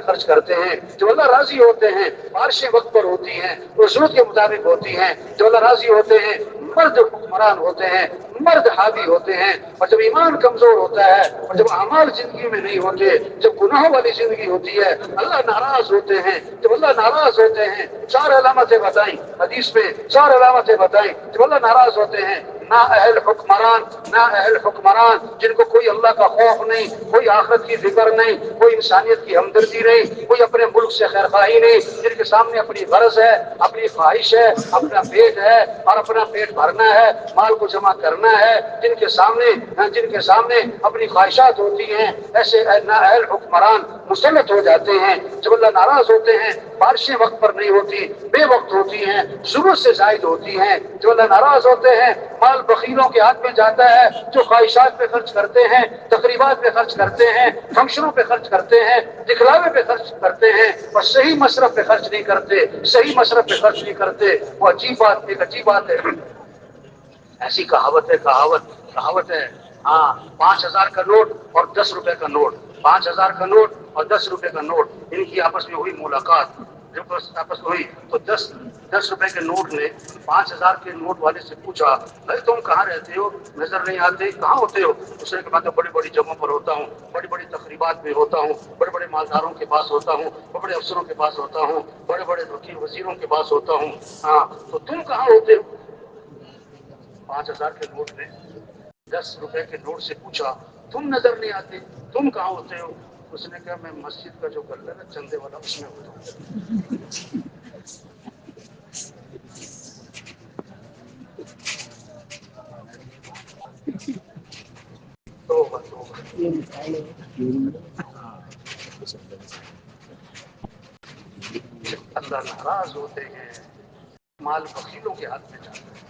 خرچ کرتے ہیں, جو اللہ راضی ہوتے ہیں. بارشیں وقت پر ہوتی ہیں, وہ ضرورت کے مطابق ہوتی ہیں, جو اللہ راضی ہوتے ہیں. مرد حکمران ہوتے ہیں, مرد حاوی ہوتے ہیں. اور جب ایمان کمزور ہوتا ہے, اور جب اعمال زندگی میں نہیں ہوتے, جب گناہوں والی زندگی ہوتی ہے, اللہ ناراض ہوتے ہیں. جب اللہ ناراض ہوتے ہیں, چار علامتیں بتائیں حدیث میں, چار علامتیں بتائیں جب اللہ ناراض ہوتے ہیں. نا اہل حکمران جن کو کوئی اللہ کا خوف نہیں, کوئی آخرت کی فکر نہیں, کوئی انسانیت کی ہمدردی نہیں, کوئی اپنے ملک سے خیرخواہی نہیں, جن کے سامنے اپنی غرض ہے, اپنی خواہش ہے, اپنا پیٹ ہے اور اپنا پیٹ بھرنا ہے, مال کو جمع کرنا ہے, جن کے سامنے اپنی خواہشات ہوتی ہیں. ایسے نااہل حکمران مسلط ہو جاتے ہیں. جب اللہ ناراض ہوتے ہیں, بارشیں وقت پر نہیں ہوتی, بے وقت ہوتی ہیں, ضرورت سے زائد ہوتی ہیں. جو اللہ ناراض ہوتے ہیں, مال بخیلوں کے ہاتھ میں جاتا ہے جو خواہشات پہ خرچ کرتے ہیں, تقریبات پہ خرچ کرتے ہیں, فنکشنوں پہ خرچ کرتے ہیں, دکھلاوے پہ خرچ کرتے ہیں, اور صحیح مصرف پہ خرچ نہیں کرتے. وہ عجیب بات ہے. ایسی کہاوت ہے. ہاں 5,000 کا نوٹ اور 10 روپے کا نوٹ, 5,000 کا نوٹ اور 10 روپے کا نوٹ, ان کی آپس میں ہوئی ملاقات. جب آپس میں ہوئی تو 10 روپے کے نوٹ نے 5,000 کے نوٹ والے سے پوچھا, بھائی تم کہاں رہتے ہو, نظر نہیں آتے, کہاں ہوتے ہو؟ اس نے کہا تو بڑی بڑی جگہوں پر ہوتا ہوں, بڑی بڑی تقریبات میں ہوتا ہوں, بڑے بڑے مالداروں کے پاس ہوتا ہوں, بڑے بڑے افسروں کے پاس ہوتا ہوں, بڑے بڑے وزیروں کے پاس ہوتا ہوں. ہاں تو تم کہاں ہوتے ہو؟ 5,000 کے نوٹ نے 10 روپے کے نوٹ سے پوچھا, تم نظر نہیں آتے, تم کہاں ہوتے ہو؟ اس نے کہا میں مسجد کا جو گل ہے نا چندے والا, اس میں ہوتا ہوں. اللہ ناراض ہوتے ہیں, مال بخیلوں کے ہاتھ میں جاتا ہے.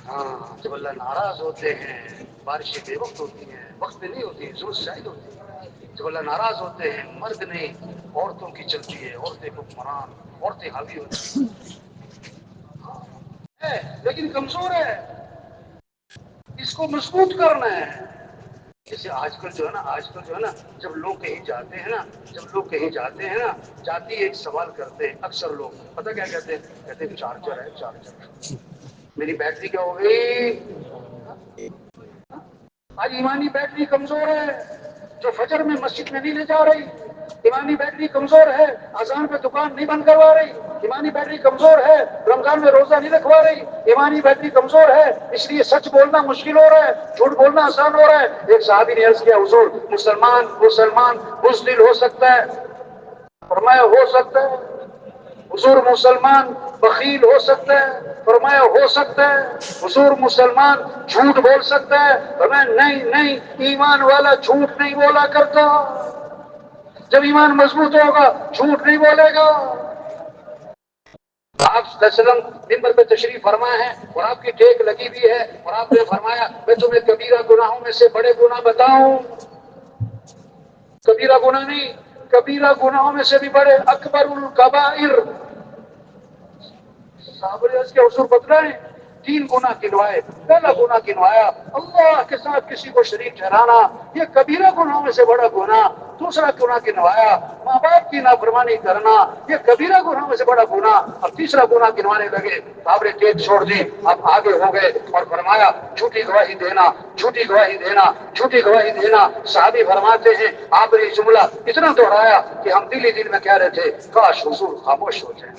ہاں جب اللہ ناراض ہوتے ہیں, بارشیں بے وقت ہوتی ہیں, وقت پہ نہیں ہوتی, ضرورت شاید ہوتی ہے. جب اللہ ناراض ہوتے ہیں, مرد نہیں عورتوں کی چلتی ہے, عورتیں حکمران, عورتیں حاوی ہوتی ہیں. لیکن کمزور ہے, اس کو مضبوط کرنا ہے. جیسے آج کل جو ہے نا جب لوگ کہیں جاتے ہیں نا جاتی ایک سوال کرتے ہیں اکثر لوگ، پتہ کیا کہتے ہیں چارجر ہے، چارجر میری بیٹری کیا ہو گئی؟ آج ایمانی بیٹری کمزور ہے، جو فجر میں مسجد میں نہیں لے جا رہی، ایمانی بیٹری کمزور ہے، اذان پہ دکان نہیں بند کروا رہی، ایمانی بیٹری کمزور ہے، رمضان میں روزہ نہیں رکھوا رہی، ایمانی بیٹری کمزور ہے، اس لیے سچ بولنا مشکل ہو رہا ہے، جھوٹ بولنا آسان ہو رہا ہے۔ ایک صحابی نے عرض کیا حضور مسلمان بزدل ہو سکتا ہے؟ فرمایا ہو سکتا ہے۔ حضور مسلمان بخیل ہو سکتا ہے؟ فرمایا ہو سکتا ہے۔ حضور مسلمان جھوٹ بول سکتا ہے؟ فرمایا نہیں، ایمان والا جھوٹ نہیں بولا کرتا، جب ایمان مضبوط ہوگا جھوٹ نہیں بولے گا۔ آپ صلی اللہ علیہ وسلم منبر پہ تشریف فرما ہے اور آپ کی ٹیک لگی ہوئی ہے اور آپ نے فرمایا میں تمہیں کبیرہ گناہوں میں سے بڑے گناہ بتاؤں؟ کبیرہ گناہ نہیں، کبیرہ گناہوں میں سے بھی بڑے، اکبر الکبائر۔ صحابہ نے اس کے حضور بتلائے، 3 گناہ گنوائے۔ پہلا گناہ گنوایا اللہ کے ساتھ کسی کو شریک ٹھہرانا، یہ کبیرہ گناہوں میں سے بڑا گناہ۔ دوسرا گناہ گنوایا ماں باپ کی نافرمانی کرنا، یہ کبیرہ گناہوں میں سے بڑا گناہ۔ اور تیسرا گناہ گنوانے لگے، آپ نے ٹیک چھوڑ دی، اب آگے ہو گئے اور فرمایا جھوٹی گواہی دینا، جھوٹی گواہی دینا، جھوٹی گواہی دینا۔ صحابی فرماتے ہیں آپ نے یہ جملہ اتنا دہرایا کہ ہم دل ہی دل میں کہہ رہے تھے کاش حضور خاموش ہو جائیں۔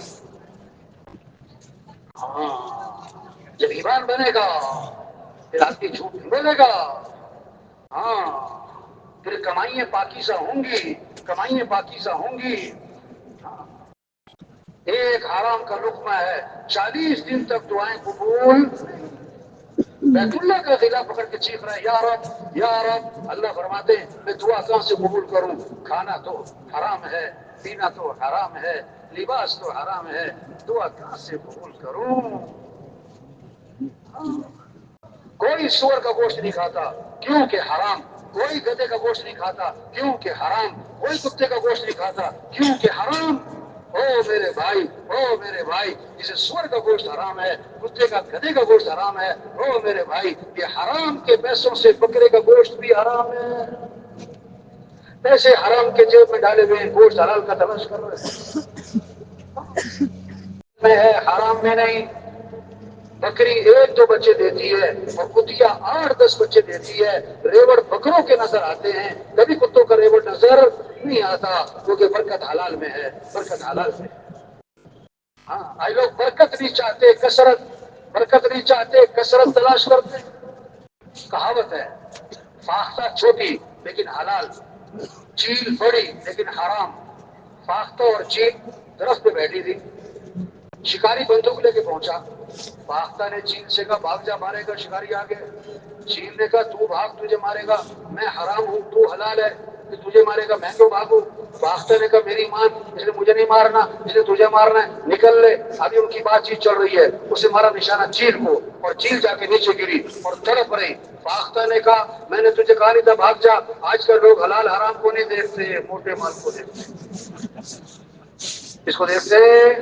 ہاں، جب ایمان بنے گا پھر آپ کی جھوٹ نہیں بولے گا۔ ہاں، پھر کمائیاں پاکیزہ ہوں گی، کمائیاں پاکیزہ ہوں گی۔ ہاں، ایک حرام کا لقمہ ہے، 40 دن تک دعائیں قبول۔ بیت اللہ کا قلعہ پکڑ کے چیخ رہا ہے یا رب یا رب، اللہ فرماتے ہیں میں دعا کہاں سے قبول کروں؟ کھانا تو حرام ہے، پینا تو حرام ہے، لباس تو حرام ہے، دعا کہاں سے قبول کروں؟ کوئی سور کا گوشت نہیں کھاتا کیونکہ حرام، کوئی گدے کا گوشت نہیں کھاتا کیونکہ حرام، کوئی کتے کا گوشت نہیں کھاتا کیونکہ حرام۔ او میرے بھائی جسے سور کا گوشت حرام ہے، کتے کا گدے کا گوشت حرام ہے، او میرے بھائی یہ حرام کے پیسوں سے بکرے کا گوشت بھی حرام ہے۔ پیسے حرام کے جیب میں ڈالے ہوئے ہیں، گوشت حلال کا تلاش کر رہے ہیں، میں ہے حرام میں نہیں۔ بکری 1-2 بچے دیتی ہے اور کتیا 8-10 بچے دیتی ہے، ریوڑ بکروں کے نظر آتے ہیں، کبھی کتوں کا ریوڑ نظر نہیں آتا، کیونکہ برکت حلال میں ہے، برکت حلال میں ہے۔ ہاں، آئی لوگ برکت نہیں چاہتے، کثرت، برکت نہیں چاہتے، کثرت تلاش کرتے۔ کہاوت ہے فاختہ چھوٹی لیکن حلال، چیل بڑی لیکن حرام۔ فاختہ اور چیل درخت پہ بیٹھی تھی، شکاری بندوق لے کے پہنچا، فاختہ نے چیل سے کہا بھاگ جا، مارے گا، شکاری آگے۔ چیل نے کہا تو بھاگ، تجھے مارے گا، میں حرام ہوں تو حلال ہے، کہ تجھے مارے گا، میں کیوں بھاگوں؟ فاختہ نے کہا میری مان، اس نے مجھے نہیں مارنا، اس نے تجھے مارنا ہے، نکل لے۔ ابھی ان کی بات چیت چل رہی ہے، اسے مارا نشانہ چیل کو اور چیل جا کے نیچے گری اور تڑپ رہی۔ فاختہ نے کہا میں نے تجھے کہا نہیں تھا بھاگ جا۔ آج کل لوگ حلال حرام کو نہیں دیکھتے، موٹے مال کو دیکھتے، اس کو دیکھتے ہیں۔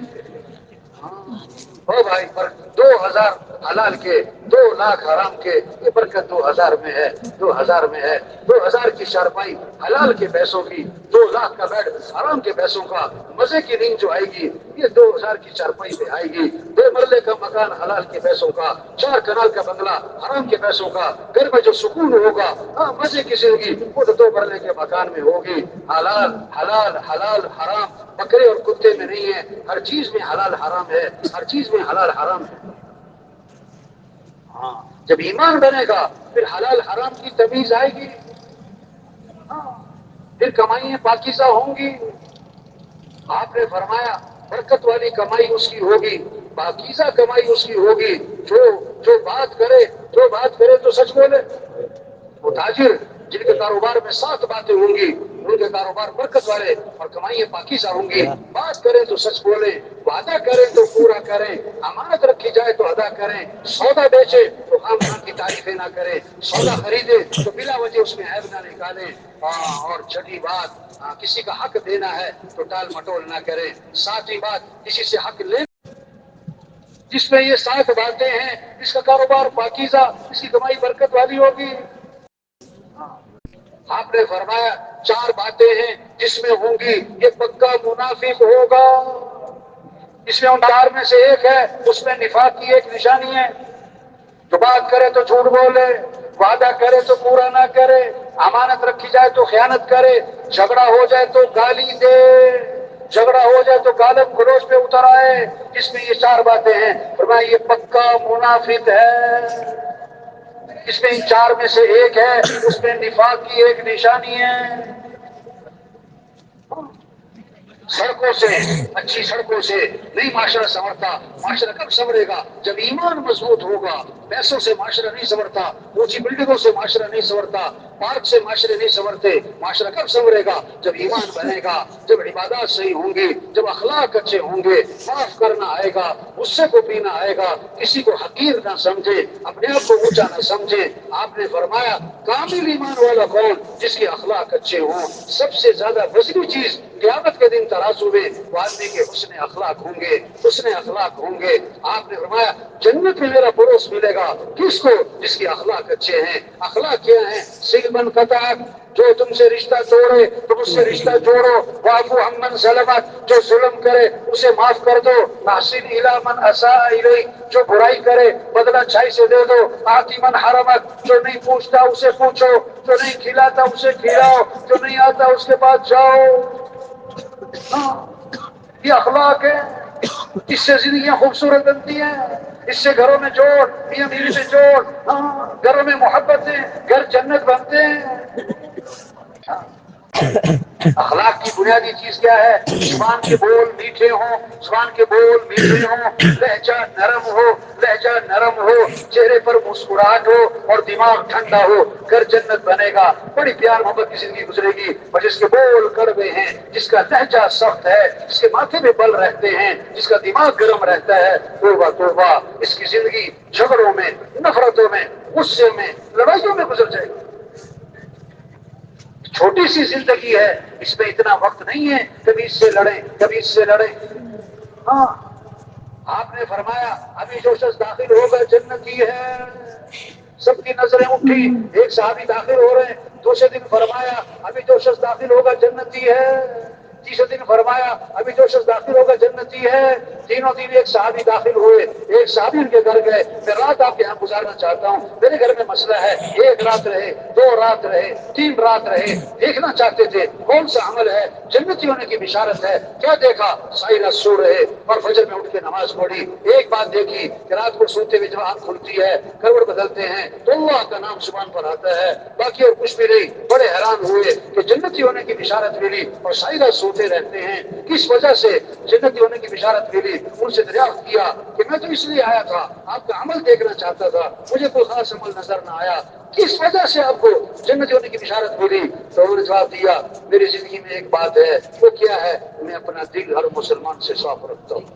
او بھائی، پر 2000 حلال کے، 2 لاکھ حرام کے، یہ برکت 2000 میں ہے، 2000 میں ہے۔ 2000 کی چارپائی حلال کے پیسوں کی، 2 لاکھ کا بیڈ حرام کے پیسوں کا، مزے کی نیند جو آئے گی یہ 2000 کی چارپائی پہ آئے گی۔ 2 مرلے کا مکان حلال کے پیسوں کا، 4 کنال کا بنگلہ حرام کے پیسوں کا، گھر میں جو سکون ہوگا، ہاں مزے کی زندگی وہ تو 2 مرلے کے مکان میں ہوگی۔ حلال حلال حلال حرام بکرے اور کتے میں نہیں ہے، ہر چیز میں حلال حرام ہے، ہر چیز میں حلال حرام ہے۔ ہاں، جب ایمان بنے گا پھر حلال حرام کی تمیز آئے گی، ہاں، پھر کمائیاں پاکیزہ ہوں گی۔ آپ نے فرمایا برکت والی کمائی اس کی ہوگی، پاکیزہ کمائی اس کی ہوگی، جو بات کرے تو سچ بولے۔ وہ تاجر جن کے کاروبار میں 7 باتیں ہوں گی ان کے کاروبار برکت والے اور کمائیاں پاکیزہ ہوں گی۔ بات کریں تو سچ بولیں، وعدہ کریں تو پورا کریں، امانت رکھی جائے تو ادا کریں، سودا بیچے تو خام خام کی تعریفیں نہ کریں، سودا خریدے تو بلا وجہ اس میں عیب نہ نکالیں۔ اور چھٹی بات، کسی کا حق دینا ہے تو ٹال مٹول نہ کریں۔ 7ویں بات، کسی سے حق لے، جس میں یہ 7 باتیں ہیں اس کا کاروبار پاکیزہ، اس کی کمائی برکت والی ہوگی۔ آپ نے فرمایا 4 باتیں ہیں جس میں ہوں گی یہ پکا منافق ہوگا. اس میں ان 4 میں سے ایک ہے، اس میں نفاق کی ایک نشانی ہے. جو بات کرے تو جھوٹ بولے، وعدہ کرے تو پورا نہ کرے، امانت رکھی جائے تو خیانت کرے، جھگڑا ہو جائے تو گالی دے، جھگڑا ہو جائے تو گالم گلوچ پہ اتر آئے. اس میں یہ 4 باتیں ہیں. فرمایا یہ پکا منافق ہے. اس میں ان 4 میں سے ایک ہے، اس میں نفاق کی ایک نشانی ہے. سڑکوں سے، اچھی سڑکوں سے نہیں معاشرہ سنورتا. معاشرہ کب سنورے گا؟ جب ایمان مضبوط ہوگا. پیسوں سے معاشرہ نہیں سنورتا، اونچی بلڈنگوں سے معاشرہ نہیں سنورتا، پارک سے معاشرے نہیں سنورتے. معاشرہ کب سنورے گا؟ جب ایمان بنے گا، جب عبادات صحیح ہوں گی، جب اخلاق اچھے ہوں گے، معاف کرنا آئے گا، غصے کو پینا آئے گا، کسی کو حقیر نہ سمجھے، اپنے آپ کو اونچا نہ سمجھے. آپ نے فرمایا کامل ایمان والا کون؟ جس کے اخلاق اچھے ہوں. سب سے زیادہ وزنی چیز قیامت کے دن ترازو میں وہ آدمی کے حسن اخلاق ہوں گے، حسن اخلاق ہوں گے. آپ نے فرمایا جنت میں میرا پڑوس ملے گا کس کو؟ جس کے اخلاق اچھے ہیں. اخلاق کیا ہیں؟ سلمن قطع، جو تم سے رشتہ توڑے تم اس سے رشتہ جوڑو. واعفو عمن ظلمت، جو ظلم کرے اسے معاف کر دو. احسن الی من اساء الیک، جو برائی کرے بدلہ اچھائی سے دے دو. آتی من حرمت، جو نہیں پوچھتا اسے پوچھو، جو نہیں کھلاتا اسے کھلاؤ، جو نہیں آتا اس کے پاس جاؤ. ہاں یہ اخلاق ہے. اس سے زندگیاں خوبصورت بنتی ہیں. اس سے گھروں میں جوڑ، میاں بیوی میں جوڑ، ہاں گھروں میں محبت ہے، گھر جنت بنتے ہیں. اخلاق کی بنیادی چیز کیا ہے؟ زبان کے بول میٹھے ہوں، زبان کے بول میٹھے ہوں، لہجہ نرم ہو، لہجہ نرم ہو، چہرے پر مسکراہٹ ہو اور دماغ ٹھنڈا ہو. گھر جنت بنے گا. بڑی پیار محبت کی زندگی گزرے گی. اور جس کے بول کڑوے ہیں، جس کا لہجہ سخت ہے، جس کے ماتھے میں بل رہتے ہیں، جس کا دماغ گرم رہتا ہے، توبہ توبہ، اس کی زندگی جھگڑوں میں، نفرتوں میں، غصے میں، لڑائیوں میں گزر جائے گی. چھوٹی سی زندگی ہے، اس میں اتنا وقت نہیں ہے کبھی اس سے لڑیں کبھی اس سے لڑیں. ہاں آپ نے فرمایا ابھی جو شخص داخل ہوگا جنتی ہے. سب کی نظریں اٹھی. ایک صحابی داخل ہو رہے ہیں. دوسرے دن فرمایا ابھی جو شخص داخل ہوگا جنتی ہے. تیسرے دن فرمایا ابھی جو شخص داخل ہوگا جنتی ہے. تینوں دن ایک صحابی داخل ہوئے. ایک صحابی ان کے گھر گئے. میں رات آپ کے یہاں گزارنا چاہتا ہوں، میرے گھر میں مسئلہ ہے. 1 رات رہے، 2 رات رہے، 3 رات رہے. دیکھنا چاہتے تھے کون سا عمل ہے جنتی ہونے کی بشارت ہے. کیا دیکھا؟ سائرہ سو رہے اور فجر میں اٹھ کے نماز پڑھی. ایک بات دیکھی کہ رات کو سوتے ہوئے جب آنکھ کھلتی ہے، کروٹ بدلتے ہیں تو اللہ کا نام زبان پر آتا ہے. باقی اور کچھ بھی نہیں. بڑے حیران ہوئے کہ جنتی ہونے کی بشارت ملی اور سائرہ سوتے رہتے ہیں. کس وجہ سے جنتی ہونے کی بشارت ملی؟ ان سے دریافت کیا کہ میں تو اس لیے آیا تھا، آپ کا عمل دیکھنا چاہتا تھا، مجھے کوئی خاص عمل نظر نہ آیا. کس وجہ سے آپ کو جنتی ہونے کی بشارت ملی؟ تو انہوں نے جواب دیا میری زندگی میں ایک بات ہے. وہ کیا ہے؟ میں اپنا دل ہر مسلمان سے صاف رکھتا ہوں.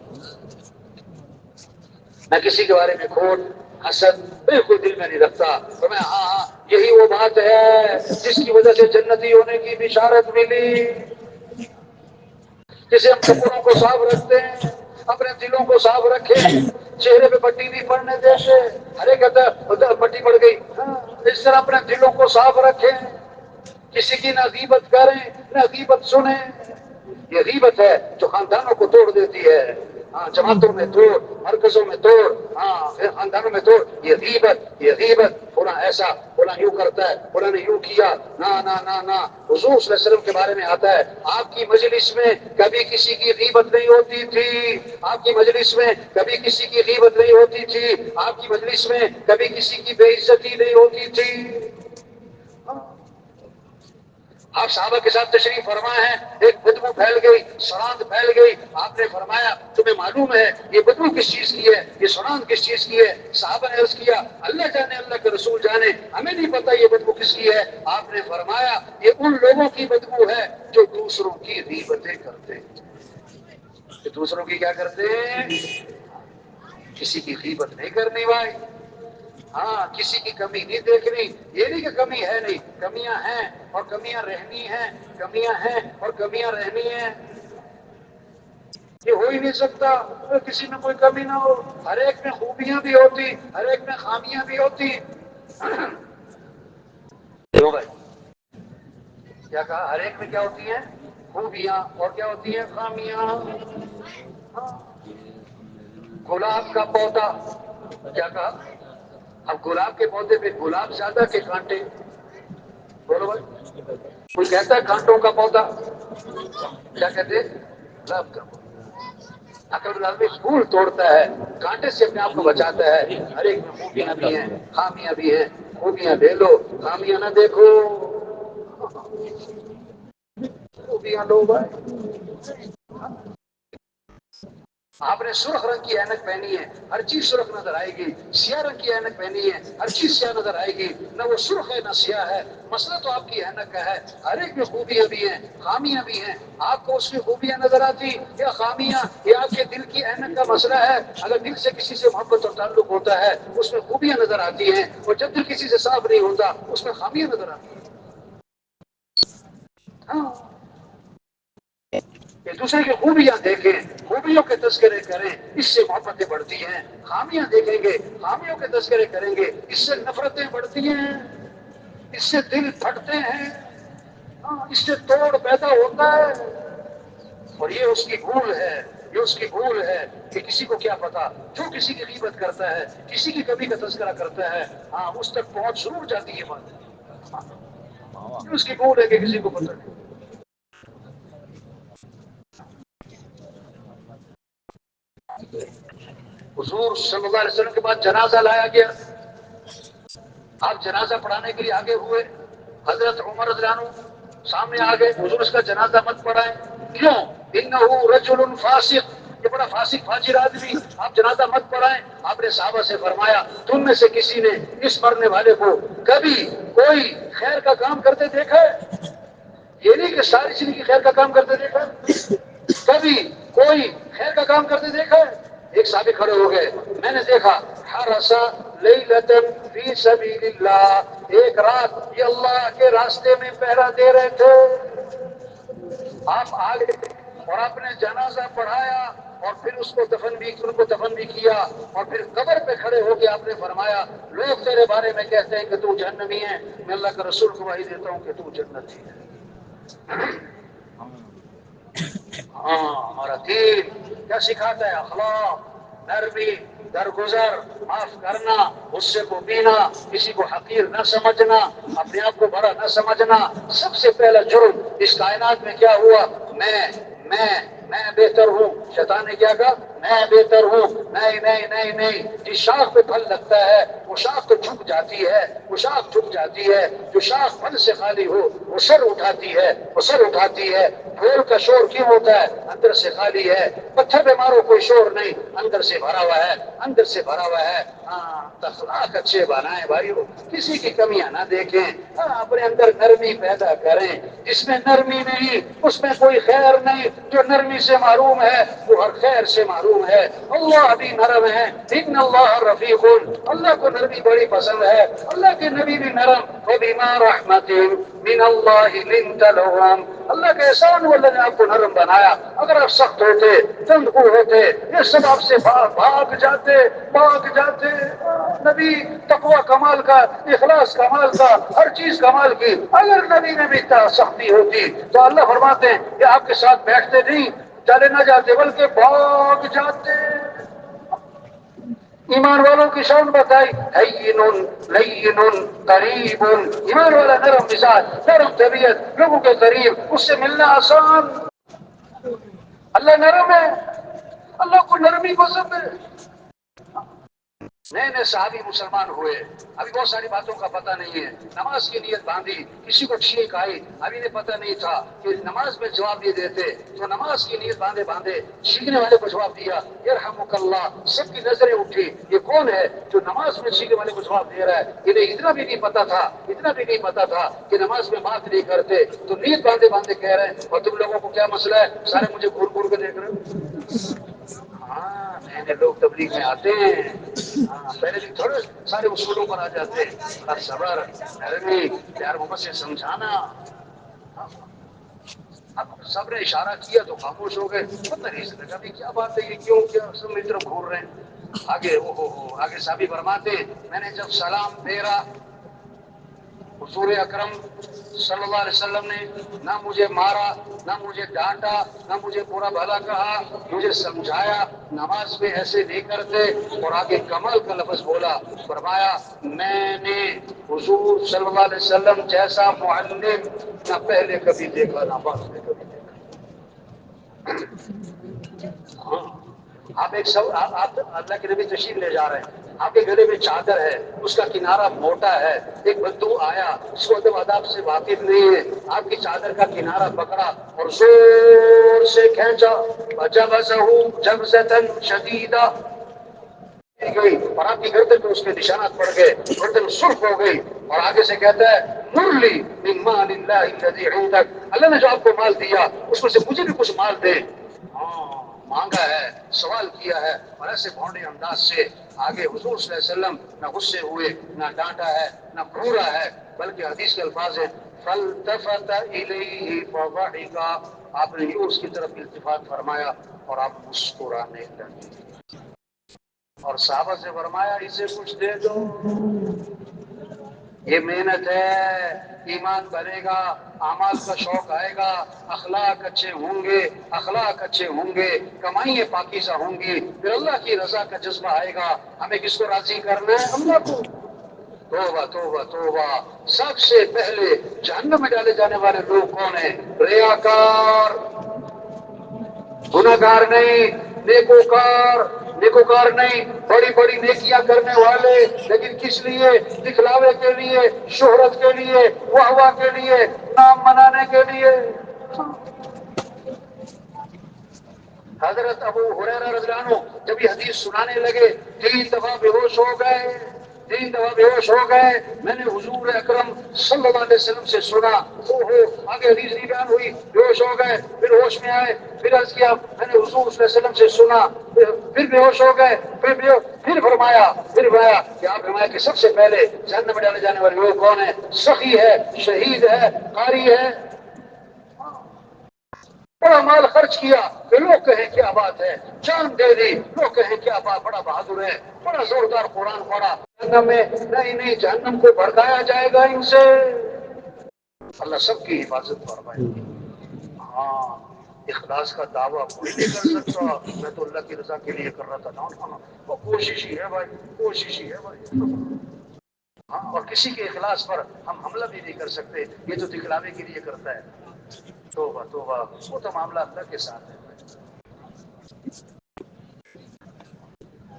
میں کسی کے بارے میں کھوٹ حسد بالکل دل میں نہیں رکھتا. تو میں ہاں یہی وہ بات ہے جس کی وجہ سے جنتی ہونے کی بشارت ملی. جسے ہم کپڑوں کو صاف رکھتے ہیں، اپنے دلوں کو صاف رکھیں، چہرے پہ پٹی نہیں پڑنے دیتے. ہر ایک کہتا ہے ادھر پٹی پڑ گئی. اس طرح اپنے دلوں کو صاف رکھیں. کسی کی نہ غیبت کریں نہ غیبت سنیں. یہ غیبت ہے جو خاندانوں کو توڑ دیتی ہے. ہاں جماعتوں میں توڑ، مرکزوں میں توڑ، ہاں خاندانوں میں توڑ. یہ غیبت فلاں ایسا، فلاں یوں کرتا ہے، فلاں نے یوں کیا. نہ نہ نہ نہ. حضور صلی اللہ علیہ وسلم کے بارے میں آتا ہے آپ کی مجلس میں کبھی کسی کی غیبت نہیں ہوتی تھی. آپ کی مجلس میں کبھی کسی کی غیبت نہیں ہوتی تھی. آپ کی مجلس میں کبھی کسی کی بے عزتی نہیں ہوتی تھی. آپ صحابہ کے ساتھ تشریف فرما ہے، ایک بدبو پھیل گئی، سڑاند پھیل گئی. آپ نے فرمایا تمہیں معلوم ہے یہ بدبو کس چیز کی ہے، یہ سڑاند کس چیز کی ہے؟ صحابہ نے عرض کیا اللہ جانے، اللہ کے رسول جانے، ہمیں نہیں پتا یہ بدبو کس کی ہے. آپ نے فرمایا یہ ان لوگوں کی بدبو ہے جو دوسروں کی غیبتیں کرتے ہیں. کہ دوسروں کی کیا کرتے ہیں؟ کسی کی غیبت نہیں کرنی بھائی. ہاں کسی کی کمی نہیں دیکھنی. یہ نہیں کہ کمی ہے نہیں، کمیاں ہیں اور کمیاں رہنی ہیں، کمیاں ہیں اور کمیاں رہنی ہیں. یہ ہو ہی نہیں سکتا کسی میں کوئی کمی نہ ہو. ہر ایک میں خوبیاں بھی ہوتی، ہر ایک میں خامیاں بھی ہوتی. کیا کہا؟ ہر ایک میں کیا ہوتی ہیں؟ خوبیاں، اور کیا ہوتی ہیں؟ خامیاں. ہاں. گلاب کا پودا، کیا کہا؟ اب گلاب کے پودے پہ گلاب زیادہ کہ کانٹے؟ بولو بھائی. کوئی کہتا ہے کانٹوں کا پودا؟ کیا کہتے ہیں؟ گلاب کا پودا. عقل آدمی پھول توڑتا ہے، کانٹے سے اپنے آپ کو بچاتا ہے. ہر ایک میں خوبیاں بھی ہیں، خامیاں بھی ہیں. خوبیاں لے لو، خامیاں نہ دیکھو. خوبیاں لو بھائی. آپ نے سرخ رنگ کی اینک پہنی ہے، ہر چیز سرخ نظر آئے گی. سیاہ رنگ کی اینک پہنی ہے، ہر چیز سیاہ نظر آئے گی. نہ وہ سرخ ہے نہ سیاہ ہے. مسئلہ تو آپ کی اینک کا ہے. ہر ایک میں خوبیاں بھی ہیں، خامیاں بھی ہیں. آپ کو اس کی خوبیاں نظر آتی یا خامیاں؟ یہ آپ کے دل کی اینک کا مسئلہ ہے. اگر دل سے کسی سے محبت اور تعلق ہوتا ہے اس میں خوبیاں نظر آتی ہیں، اور جب دل کسی سے صاف نہیں ہوتا اس میں خامیاں نظر آتی ہیں. ہاں. ایک دوسرے کی خوبیاں دیکھیں، خوبیوں کے تذکرے کریں، اس سے محبتیں بڑھتی ہیں. خامیاں دیکھیں گے، خامیوں کے تذکرے کریں گے، اس سے نفرتیں بڑھتی ہیں، اس سے دل پھٹتے ہیں. ہاں، اس سے توڑ پیدا ہوتا ہے. اور یہ اس کی بھول ہے، یہ اس کی بھول ہے کہ کسی کو کیا پتا. جو کسی کی غیبت کرتا ہے، کسی کی کمی کا تذکرہ کرتا ہے، ہاں اس تک پہنچ ضرور جاتی ہے بات. اس کی بھول ہے کہ کسی کو پتہ نہیں. حضور صلی اللہ علیہ وسلم کے بعد جنازہ لایا گیا. آپ جنازہ پڑھانے کے لیے آگے ہوئے. حضرت عمر رضی اللہ عنہ سامنے آ گئے. حضور اس کا جنازہ مت پڑھائیں. کیوں؟ انہ رجل فاسق، یہ بڑا فاسق فاجر آدمی، آپ جنازہ مت پڑھائیں. آپ نے صحابہ سے فرمایا تم میں سے کسی نے اس مرنے والے کو کبھی کوئی خیر کا کام کرتے دیکھا ہے؟ یہ نہیں کہ ساری زندگی خیر کا کام کرتے دیکھا، کبھی کوئی خیر کا کام کرتے دیکھا ہے؟ ایک صحابی کھڑے ہو گئے. میں نے دیکھا حرسا لیلۃ فی سبیل اللہ، ایک رات یہ اللہ کے راستے میں پہرا دے رہے تھے. آپ آگے اور آپ نے جنازہ پڑھایا اور پھر اس کو دفن بھی کیا. اور پھر قبر پہ کھڑے ہو کے آپ نے فرمایا لوگ تیرے بارے میں کہتے ہیں کہ تو جہنمی ہے، میں اللہ کا رسول گواہی دیتا ہوں کہ تو جنتی ہے. ہاں، ہمارا دین کیا سکھاتا ہے؟ اخلاق، نرمی، درگزر، معاف کرنا، غصے کو پینا، کسی کو حقیر نہ سمجھنا، اپنے آپ کو بڑا نہ سمجھنا. سب سے پہلا جرم اس کائنات میں کیا ہوا؟ میں بہتر ہوں. شیطان نے کیا کہا؟ میں بہتر ہوں. نہیں نہیں نہیں نہیں. جس شاخ پہ پھل لگتا ہے وہ شاخ تو جھک جاتی ہے، وہ شاخ جھک جاتی ہے. جو شاخ پھل سے خالی ہو وہ سر اٹھاتی ہے، وہ سر اٹھاتی ہے. ڈھول کا شور کیوں ہوتا ہے؟ اندر سے خالی ہے. پتھر پہ مارو کوئی شور نہیں، اندر سے بھرا ہوا ہے، اندر سے بھرا ہوا ہے. ہاں، اخلاق اچھے بنائیں بھائی، کسی کی کمیاں نہ دیکھیں. ہاں، اپنے اندر نرمی پیدا کریں. جس میں نرمی نہیں اس میں کوئی خیر نہیں. جو نرمی سے معروم ہے وہ ہر خیر سے معروم ہے. اللہ بھی نرم ہے. ان اللہ رفیق، اللہ کو نرمی بڑی پسند ہے. اللہ کے نبی بھی نرم. فبما رحمت من اللہ لنت لهم، اللہ کا احسان ہوا اللہ نے آپ کو نرم بنایا. اگر آپ سخت ہوتے، تند کو ہوتے، یہ سب آپ سے بھاگ جاتے، بھاگ جاتے. نبی تقوی کمال کا، اخلاص کمال کا، ہر چیز کمال کی. اگر نبی میں بھی اتنا سختی ہوتی تو اللہ فرماتے ہیں کہ آپ کے ساتھ بیٹھتے نہیں، چلے نہ جاتے بلکہ بھاگ جاتے. ایمان والوں کی شان بتائی، ہین لین قریب. ایمان والا نرم مزاج، نرم طبیعت، لوگوں کے قریب، اس سے ملنا آسان. اللہ نرم ہے، اللہ کو نرمی پسند ہے. نئے نئے صحابی مسلمان ہوئے، ابھی بہت ساری باتوں کا پتہ نہیں ہے. نماز کی نیت باندھی، کسی کو چھینک آئی، ابھی نے پتہ نہیں تھا کہ نماز میں جواب نہیں دیتے تو نماز کی نیت باندھے چھینکنے والے کو جواب دیا یرحمک اللہ. سب کی نظریں اٹھی، یہ کون ہے جو نماز میں چھینکنے والے کو جواب دے رہا ہے؟ انہیں اتنا بھی نہیں پتا تھا، اتنا بھی نہیں پتا تھا کہ نماز میں بات نہیں کرتے تو نیت باندھے کہہ رہے ہیں. اور تم لوگوں کو کیا مسئلہ ہے؟ سارے مجھے گھور گھور کے دیکھ رہے ہو. ہاں، نئے نئے لوگ تبلیغ میں آتے ہیں. ہاں، پہلے دن تھوڑے سارے اصولوں پر آ جاتے ہیں. ہر صبر، نرمی، پیار محبت سے سمجھانا. اب سب نے اشارہ کیا تو خاموش ہو گئے. پتہ نہیں اس لگا بھی کیا بات ہے، یہ کیوں کیا سب میری طرف گھور رہے ہیں. آگے آگے صحابی فرماتے میں نے جب سلام پھیرا حضور اکرم صلی اللہ علیہ وسلم نے نہ مجھے مارا، نہ مجھے ڈانٹا، نہ مجھے برا بھلا کہا، مجھے سمجھایا نماز میں ایسے نہیں کرتے، اور آگے کمال کا لفظ بولا، فرمایا میں نے حضور صلی اللہ علیہ وسلم جیسا معلم نہ پہلے کبھی دیکھا نہ بعد میں کبھی دیکھا۔ ہاں، آپ ایک سب آپ اللہ کے نبی تشریف لے جا رہے ہیں، آپ کے گلے میں چادر ہے، اس کا کنارہ موٹا ہے، ایک بدو آیا اس کو ادب آداب سے واقف نہیں ہے، آپ کی چادر کا کنارہ پکڑا اور زور سے کھینچا، فجبسه جبسة شدیدہ گئی، اور آپ کی گردن میں اس کے نشانات پڑ گئے، گردن سرخ ہو گئی، اور آگے سے کہتا ہے مرلی من مال اللہ الذی عندک، اللہ نے جو آپ کو مال دیا اس میں سے مجھے بھی کچھ مال دے۔ ہاں، مانگا ہے، سوال کیا ہے، اور ایسے بھونڈے انداز سے آگے حضور صلی اللہ علیہ وسلم نہ غصے ہوئے، نہ ڈانٹا ہے، نہ گھورا ہے، بلکہ حدیث کے الفاظ ہیں فالتفت الیہ فضحک، آپ نے یوں اس کی طرف التفات فرمایا اور آپ مسکرانے لگے، اور صحابہ سے فرمایا اسے کچھ دے دو، یہ محنت ہے، ایمان بنے گا، اعمال کا شوق آئے گا، اخلاق اچھے ہوں گے، اخلاق اچھے ہوں گے، کمائیاں پاکیزہ ہوں گی، پھر اللہ کی رضا کا جذبہ آئے گا۔ ہمیں کس کو راضی کرنا ہے؟ اللہ کو۔ توبہ توبہ توبہ، سب سے پہلے جہنم میں ڈالے جانے والے لوگ کون ہیں؟ ریاکار، گناہگار نہیں، نیکوکار، نیکوکار نہیں، بڑی بڑی نیکیاں کرنے والے، لیکن کس لیے؟ دکھلاوے کے لیے، شہرت کے لیے، واہ واہ کے لیے، نام منانے کے لیے۔ حضرت ابو ہریرہ رضی اللہ عنہ جب یہ حدیث سنانے لگے 3 دفعہ بے ہوش ہو گئے، 3 دفعہ بے ہوش ہو گئے۔ میں نے حضور اکرم صلی اللہ علیہ وسلم سے سنا، آگے حدیث نہیں بیان ہوئی، بے ہوش ہو گئے، پھر ہوش میں آئے، پھر عرض کیا میں نے حضور صلی اللہ علیہ وسلم سے سنا، پھر بے ہوش ہو گئے، پھر فرمایا کہ آپ فرمایا کہ سب سے پہلے جہنم میں ڈالے جانے والے لوگ کون ہیں؟ سخی ہے، شہید ہے، قاری ہے، بڑا مال خرچ کیا کہ لوگ کہیں کیا بات ہے، جان دے دی لوگ کہیں کیا بات، بڑا بہادر ہے، بڑا زوردار قرآن پڑھا، جہنم میں نہیں جہنم کو بھڑکایا جائے گا ان سے۔ اللہ سب کی حفاظت فرمائے۔ ہاں، اخلاص کا دعویٰ کوئی نہیں کر سکتا میں تو اللہ کی رضا کے لیے کر رہا تھا، نہ وہ کوشش ہی ہے بھائی، کوشش ہی ہے بھائی۔ ہاں، اور کسی کے اخلاص پر ہم حملہ بھی نہیں کر سکتے، یہ تو دکھلاوے کے لیے کرتا ہے۔ توبہ توبہ، وہ تو معاملہ اللہ کے ساتھ ہے۔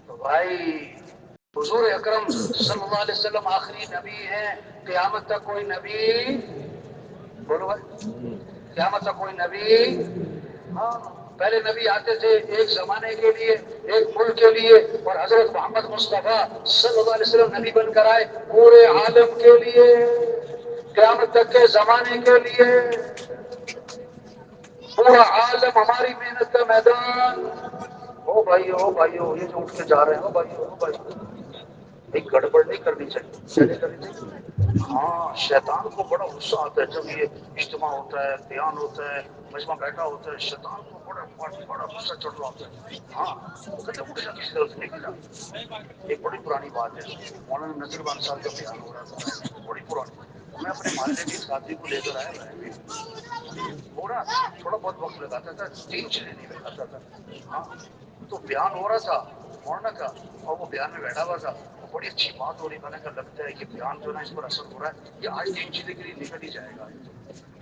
تو بھائی حضور اکرم صلی اللہ علیہ وسلم آخری نبی ہیں، قیامت تک کوئی نبی، بولو بھائی، قیامت تک کوئی نبی، ہاں پہلے نبی آتے تھے ایک زمانے کے لیے، ایک ملک کے لیے، اور حضرت محمد مصطفیٰ صلی اللہ علیہ وسلم نبی بن کر آئے پورے عالم کے لیے، قیامت تک کے زمانے کے لیے، پورا عالم ہماری محنت کا میدان۔ او بھائیو یہ جو اٹھ کے جا رہے ہیں، او بھائیو ایک گڑبڑ نہیں کرنی چاہیے، کیا نہیں کرنی چاہیے؟ ہاں، شیطان کو بڑا غصہ آتا ہے جب یہ اجتماع ہوتا ہے، بیان ہوتا ہے، مجمع بیٹھا ہوتا ہے، شیطان کو بڑا غصہ چڑھ رہا ہوتا ہے۔ ہاں، وہ کہتے ہیں اٹھ جا، کسی طرح سے نکل جا۔ ایک بڑی پرانی بات ہے، مولانا نذیر خان صاحب کا بیان ہو رہا تھا، بڑی پرانی، میں اپنے محلے کے ساتھی کو لے کر آیا میں، تھوڑا بہت وقت لگاتا تھا، 3 چیزیں نہیں لگاتا تھا۔ ہاں، تو بیان ہو رہا تھا مولانا کا، اور وہ بیان میں بیٹھا ہوا تھا، بڑی اچھی بات ہو رہی، میں نے کہا لگتا ہے کہ بیان جو نا اس پر اثر ہو رہا ہے، یہ آج 3 چیزیں کے لیے نکل ہی جائے گا۔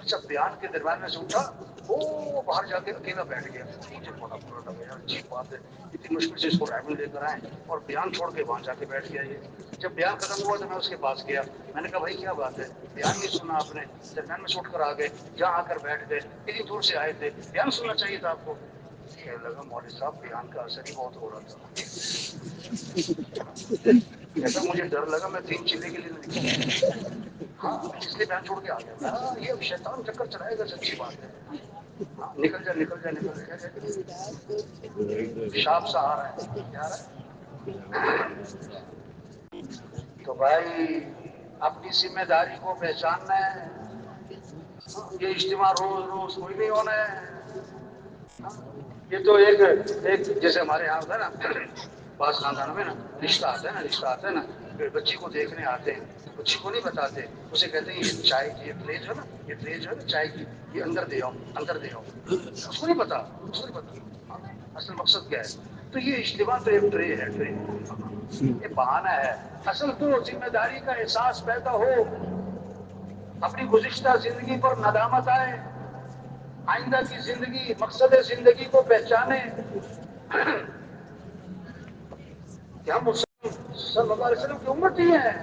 اچھا، بیان کے درمیان میں سے اٹھا، وہ باہر جا کے اکیلا بیٹھ گیا، مجھے بڑا برا لگا، یار اچھی بات ہے، اتنی مشکل سے اس کو رائے میں لے کر آئے اور بیان چھوڑ کے وہاں جا کے بیٹھ گیا۔ یہ جب بیان ختم ہوا تو میں اس کے پاس گیا، میں نے کہا بھائی کیا بات ہے، بیان نہیں سنا آپ نے؟ درمیان میں سے اٹھ کر آ گئے، جہاں آ کر بیٹھ گئے، اتنی دور سے آئے تھے، بیان سننا چاہیے تھا آپ کو۔ کہنے لگا مولوی صاحب بیان کا اثر ہی بہت ہو رہا تھا، ایسا مجھے ڈر لگا میں 3 چیزیں کے لیے نکلا، ہاں اس لیے بیان چھوڑ کے آ گیا۔ ہاں، یہ اب شیطان چکر چلائے گا، سچی بات ہے۔ ہاں، نکل جا نکل جا نکل جا، شاپ سا آ رہا ہے، کیا آ رہا ہے؟ تو بھائی اپنی ذمہ داری کو پہچاننا ہے، یہ اجتماع روز روز کوئی نہیں ہونا ہے۔ یہ تو ایک جیسے ہمارے یہاں ہوتا ہے نا، بعض خاندانوں میں نا رشتہ آتا ہے نا، بچی کو دیکھنے آتے ہیں، کچھ کو نہیں بتاتے، اسے کہتے ہیں یہ چائے کی یہ ٹرے جو ہے نا، یہ ٹرے جو ہے نا چائے کی، یہ اندر دے آؤ، اندر دے آؤ، اس کو نہیں پتا، اس کو نہیں پتا اصل مقصد کیا ہے۔ تو یہ اجتماع تو ایک ٹرے ہے، ٹرے یہ بہانہ ہے۔ اصل تو ذمہ داری کا احساس پیدا ہو، اپنی گزشتہ زندگی پر ندامت آئے، آئندہ کی زندگی، مقصد زندگی کو پہچانے کہ ہم مسلم صلی اللہ علیہ وسلم کی امتی ہیں،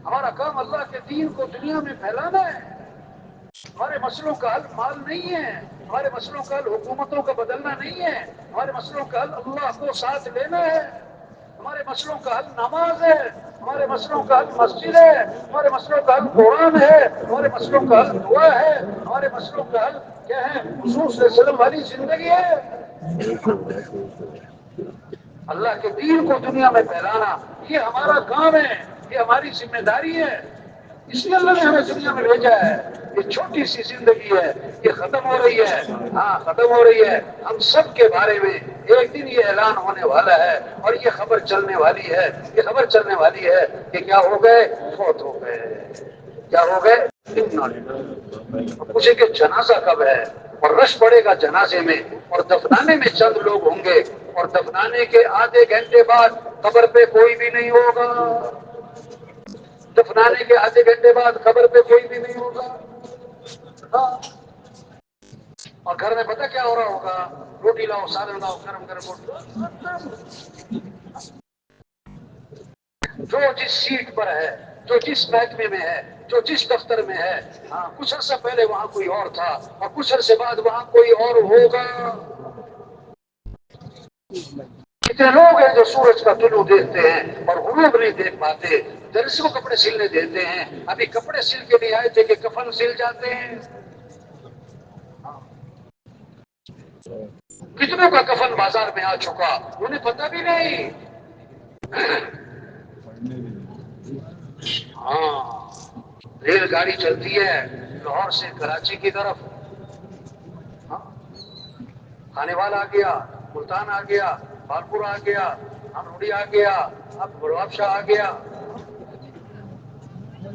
ہمارا کام اللہ کے دین کو دنیا میں پھیلانا ہے۔ ہمارے مسئلوں کا حل مال نہیں ہے، ہمارے مسئلوں کا حل حکومتوں کا بدلنا نہیں ہے، ہمارے مسئلوں کا حل اللہ کو ساتھ لینا ہے، ہمارے مسئلوں کا حل نماز ہے، ہمارے مسئلوں کا حل مسجد ہے، ہمارے مسئلوں کا حل قرآن ہے، ہمارے مسئلوں کا حل دعا ہے، ہمارے مسئلوں کا حل کیا ہے؟ حضور صلی اللہ علیہ وسلم والی زندگی ہے۔ اللہ کے دین کو دنیا میں پھیلانا یہ ہمارا کام ہے، یہ ہماری ذمہ داری ہے، اس لیے اللہ نے ہمیں دنیا میں بھیجا ہے۔ یہ چھوٹی سی زندگی ہے، یہ ختم ہو رہی ہے، ہاں ختم ہو رہی ہے۔ ہم سب کے بارے میں ایک دن یہ اعلان ہونے والا ہے اور یہ خبر چلنے والی ہے، یہ خبر چلنے والی ہے کہ کیا ہو گئے؟ فوت ہو گئے۔ کیا ہو گئے؟ پوچھے کہ جنازہ کب ہے؟ اور رش پڑے گا جنازے میں، اور دفنانے میں چند لوگ ہوں گے، اور دفنانے کے آدھے گھنٹے بعد قبر پہ کوئی بھی نہیں ہوگا۔ دفنانے کے آدھے گھنٹے بعد قبر پہ کوئی بھی نہیں ہوگا۔ ہاں، اور گھر میں پتہ کیا ہو رہا ہوگا؟ روٹی لاؤ، سالن لاؤ، گرم گرم روٹی۔ جو جس سیٹ پر ہے، جو جس محکمے میں ہے، جو جس دفتر میں ہے، ہاں کچھ عرصہ پہلے وہاں کوئی اور تھا اور کچھ عرصے بعد وہاں کوئی اور ہوگا۔ کتنے لوگ ہیں جو سورج کا طلوع دیکھتے ہیں اور غروب نہیں دیکھ پاتے، درزی کو کپڑے سلنے دیتے ہیں، ابھی کپڑے سل کے نہیں آئے تھے کہ کفن سل جاتے ہیں۔ کتنوں کا کفن بازار میں آ چکا، انہیں پتہ بھی نہیں۔ ہاں، ریل گاڑی چلتی ہے لاہور سے کراچی کی طرف، ہاں، کھانے والا آ گیا، ملتان آ گیا، بھالپور آ گیا، روڑی آ گیا، اب گلاب شاہ آ گیا۔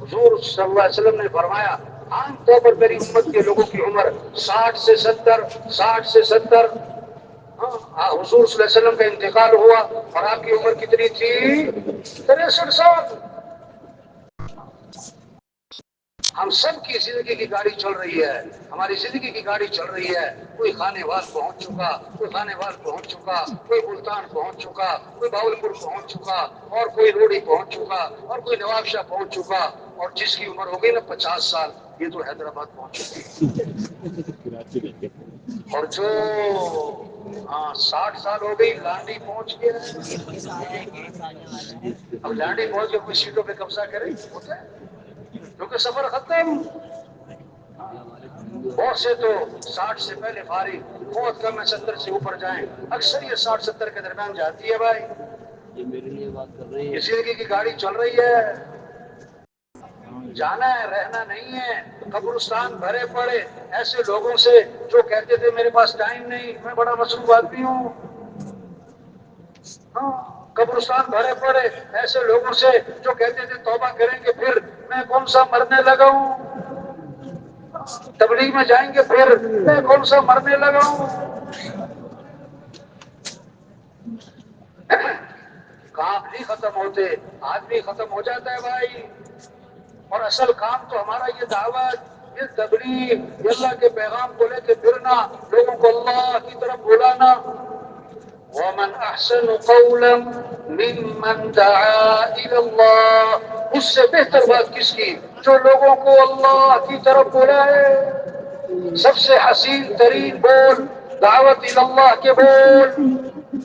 حضور صلی اللہ علیہ وسلم نے فرمایا عام طور پر میری امت کے لوگوں کی عمر 60 سے 70، 60 سے 70۔ ہاں، حضور صلی اللہ علیہ وسلم کا انتقال ہوا اور آپ کی عمر کتنی تھی؟ 63 سال۔ ہم سب کی زندگی کی گاڑی چل رہی ہے، ہماری زندگی کی گاڑی چل رہی ہے۔ کوئی خانے وال پہنچ چکا، کوئی خانے وال پہنچ چکا، کوئی ملتان پہنچ چکا، کوئی باولپور پہنچ چکا، اور کوئی روڑی پہنچ چکا، اور کوئی نواب شاہ پہنچ چکا، اور جس کی عمر ہو گئی نا 50 سال، یہ تو حیدرآباد پہنچ چکی۔ اور جو 60 سال ہو گئی لانڈی پہنچ گیا۔ اب لانڈی پہنچ کے کوئی سیٹوں پہ قبضہ کرے ہوتا ہے؟ کیونکہ سفر ختم۔ بہت سے تو 60 سے پہلے فارغ، بہت کم ہے 70 سے اوپر جائیں، اکثر یہ 60-70 کے درمیان جاتی ہے۔ بھائی یہ میرے لیے بات کر رہے ہیں، زندگی کی گاڑی چل رہی ہے، جانا ہے، رہنا نہیں ہے۔ قبرستان بھرے پڑے ایسے لوگوں سے جو کہتے تھے میرے پاس ٹائم نہیں، میں بڑا مصروف آدمی ہوں۔ ہاں، قبرستان بھرے پڑے ایسے لوگوں سے جو کہتے تھے توبہ کریں گے پھر میں کون سا مرنے لگا ہوں، تبلیغ میں جائیں گے پھر میں کون سا مرنے لگا ہوں۔ کام نہیں ختم ہوتے، آدمی ختم ہو جاتا ہے بھائی۔ اور اصل کام تو ہمارا یہ دعوت، یہ تبلیغ، یہ اللہ کے پیغام کو لے کے پھرنا، لوگوں کو اللہ کی طرف بلانا۔ ومن احسن قولا ممن دعا الى اللہ، اس سے بہتر بات کس کی؟ جو لوگوں کو اللہ کی طرف بلائے۔ سب سے حسین ترین بول دعوت الى اللہ کے بول،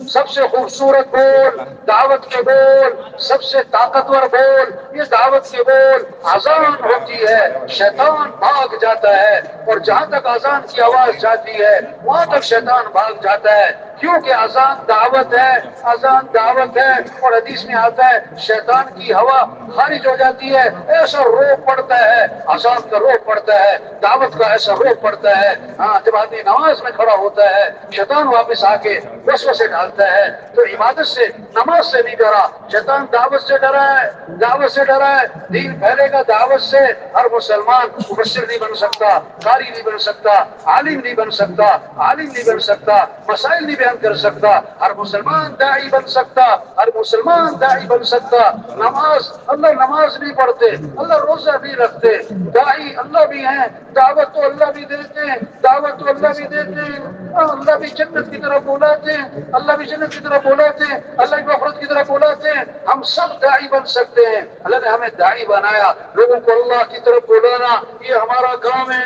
سب سے خوبصورت بول دعوت کے بول، سب سے طاقتور بول یہ دعوت کے بول۔ اذان ہوتی ہے شیطان بھاگ جاتا ہے، اور جہاں تک اذان کی آواز جاتی ہے وہاں تک شیطان بھاگ جاتا ہے۔ کیونکہ اذان دعوت ہے، اذان دعوت ہے، اور حدیث میں آتا ہے شیطان کی ہوا خارج ہو جاتی ہے، ایسا روح پڑتا ہے، اذان کا روح پڑتا ہے، دعوت کا ایسا روح پڑتا ہے۔ ہاں جب آدمی نماز میں کھڑا ہوتا ہے شیطان واپس آ کے وسوسے ڈالتا ہے، تو عبادت سے نماز سے نہیں ڈرا، شیطان دعوت سے ڈرا ہے، دعوت سے ڈرا ہے۔ دین پھیلے گا دعوت سے، ہر مسلمان مبشر نہیں بن سکتا، قاری نہیں بن سکتا، عالم نہیں بن سکتا، عالم نہیں بن سکتا، مسائل نہیں بیان کر سکتا، ہر مسلمان داعی بن سکتا، ہر مسلمان داعی بن سکتا۔ نماز اللہ نماز نہیں پڑھتے، اللہ روزہ نہیں رکھتے، داعی اللہ بھی ہیں، دعوت تو اللہ بھی دیتے ہیں، دعوت تو اللہ بھی دیتے ہیں، اللہ بھی جنت کی طرف بلاتے ہیں، اللہ بھی جنت کی طرف بلاتے ہیں، اللہ بھی آخرت کی طرف بلاتے ہیں۔ ہم سب داعی بن سکتے ہیں، اللہ نے ہمیں داعی بنایا، لوگوں کو اللہ کی طرف بلانا یہ ہمارا کام ہے۔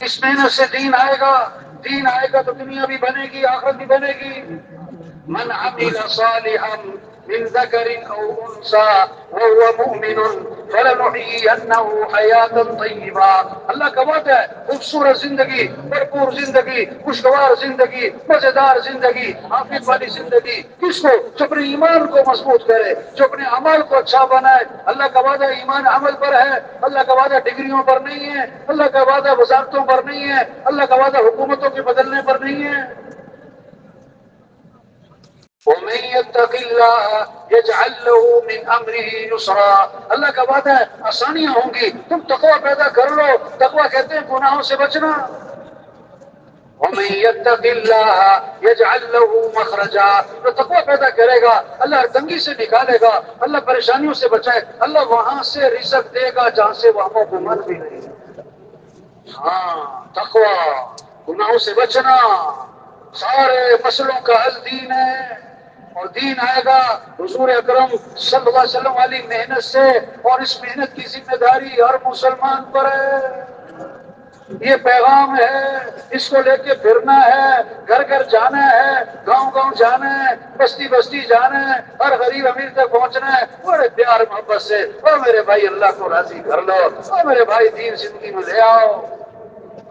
اس محنت سے دین آئے گا، دین آئے گا تو دنیا بھی بنے گی، آخرت بھی بنے گی۔ من عمل صالحا من ذكر او انثى وهو مؤمن فلنحيينه حياة طيبة۔ اللہ کا وعدہ ہے خوبصورت زندگی، بھرپور زندگی، خوشگوار زندگی، مزیدار زندگی، عافیت والی زندگی۔ کس کو؟ جو اپنے ایمان کو مضبوط کرے، جو اپنے عمل کو اچھا بنائے۔ اللہ کا وعدہ ایمان عمل پر ہے، اللہ کا وعدہ ڈگریوں پر نہیں ہے، اللہ کا وعدہ وزارتوں پر نہیں ہے، اللہ کا وعدہ حکومتوں کے بدلنے پر نہیں ہے۔ وَمَن يَتَّقِ اللَّهَ يَجْعَل لَّهُ مِنْ أَمْرِهِ يُسْرًا۔ اللہ کا وعدہ ہے آسانیاں ہوں گی، تم تقویٰ پیدا کر لو۔ تقویٰ کہتے ہیں گناہوں سے بچنا۔ وَمَن يَتَّقِ اللَّهَ يَجْعَل لَّهُ مَخْرَجًا۔ جو تقویٰ پیدا کرے گا اللہ ہر تنگی سے نکالے گا، اللہ پریشانیوں سے بچائے، اللہ وہاں سے رزق دے گا جہاں سے وہاں کو من بھی نہیں۔ ہاں تقویٰ، گناہوں سے بچنا، سارے مسئلوں کا حل دین ہے۔ اور دین آئے گا حضور اکرم صلی اللہ علیہ وسلم والی محنت سے، اور اس محنت کی ذمہ داری ہر مسلمان پر ہے۔ یہ پیغام ہے، اس کو لے کے پھرنا ہے، گھر گھر جانا ہے، گاؤں گاؤں جانا ہے، بستی بستی جانا ہے، ہر غریب امیر تک پہنچنا ہے، بڑے پیار محبت سے۔ او میرے بھائی اللہ کو راضی کر لو، او میرے بھائی دین زندگی میں لے آؤ۔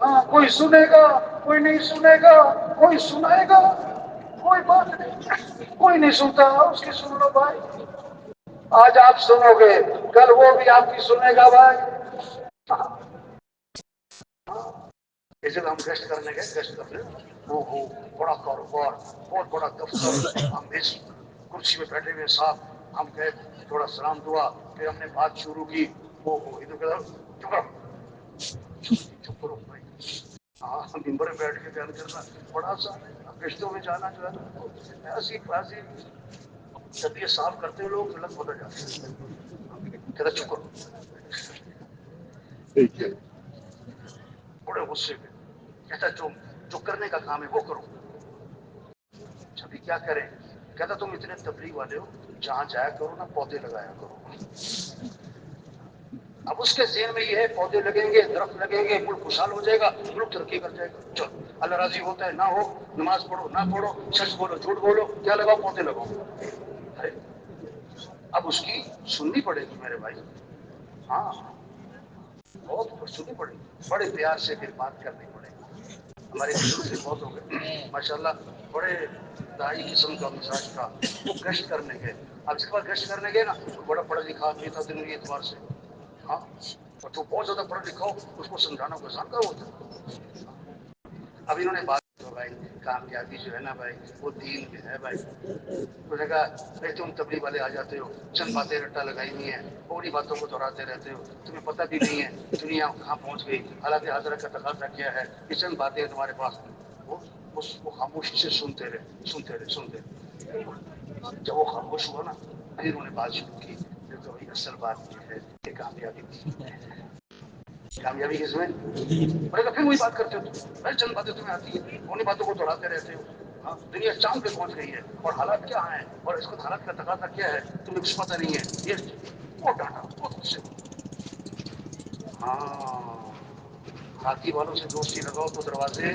ہاں کوئی سنے گا، کوئی نہیں سنے گا، کوئی سنائے گا، کوئی بات نہیں، کوئی نہیں سنتا اس کی سن لو بھائی۔ آج آپ سنو گے کل وہ بھی آپ کی سنے گا بھائی۔ جب ہم گشت کرنے گئے، گشت کرنے وہ ہو بڑا کاروبار، بہت بڑا دفتر، ہم اس کرسی میں بیٹھے ہوئے صاحب، ہم گئے تھوڑا سلام دعا، پھر ہم نے بات شروع کی۔ وہ ادھر چپ کرو بھائی، ہاں ممبر میں بیٹھ کے بیان کرنا بڑا آسان ہے، گشتوں میں جانا جو ہے نا ایسی بازی طبیعت صاف کرتے ہیں لوگ غلط بدل جاتے ہیں۔ کہتا چپ کرو، بڑے غصے میں کہتا جو کرنے کا کام ہے وہ کرو۔ ابھی کیا کریں؟ کہتا تم اتنے تبلیغ والے ہو، جہاں جایا کرو نا پودے لگایا کرو۔ اب اس کے ذہن میں یہ ہے پودے لگیں گے، درخت لگیں گے، ملک خوشحال ہو جائے گا، ملک ترقی کر جائے گا۔ چلو اللہ راضی ہوتا ہے نہ ہو، نماز پڑھو نہ پڑھو، سچ بولو جھوٹ بولو، کیا لگاؤ؟ پودے لگاؤ۔ ارے اب اس کی سننی پڑے گی میرے بھائی، ہاں بہت سننی پڑے گی، بڑے پیار سے پھر بات کرنی پڑے گی۔ ہمارے بزرگ سے بہت ہو گئے ماشاءاللہ، بڑے دائی قسم کا مزاج تھا، وہ گشت کرنے گئے۔ اب اس کے بعد گشت کرنے گئے نا، بڑا پڑھا لکھا آدمی تھا دنیا اعتبار سے، ہاں اور جو بہت زیادہ پڑھا لکھا ہو اس کو سمجھانا کوئی آسان کام ہوتا ہے۔ اب انہوں نے بات کی بھائی کامیابی جو ہے نا بھائی وہ دین میں ہے بھائی۔ انہوں نے کہا بھائی تم تبلیغ والے آ جاتے ہو، چند باتیں رٹا لگائی ہوئی ہیں، پوری باتوں کو دہراتے رہتے ہو، تمہیں پتہ بھی نہیں ہے دنیا کہاں پہنچ گئی، حالات حاضرہ کا تقاضا کیا ہے، یہ چند باتیں تمہارے پاس۔ وہ خاموشی سے سنتے رہے۔ جب وہ خاموش ہوا نا پھر انہوں نے بات شروع کی، تو بھائی اصل بات یہ ہے کہ کامیابی کس میں؟ میں نے پھر وہی بات کرتے ہو، بھائی چند باتیں تمہیں آتی ہیں، انہیں باتوں کو دہراتے رہتے ہو۔ ہاں دنیا چاند پہ پہنچ گئی ہے اور حالات کیا ہیں اور اس کو حالات کا تقاضا کیا ہے تمہیں کچھ پتہ نہیں ہے۔ یہ بہت ڈانٹا، بہت کچھ سے۔ ہاں ہاتھی والوں سے دوستی لگاؤ تو دروازے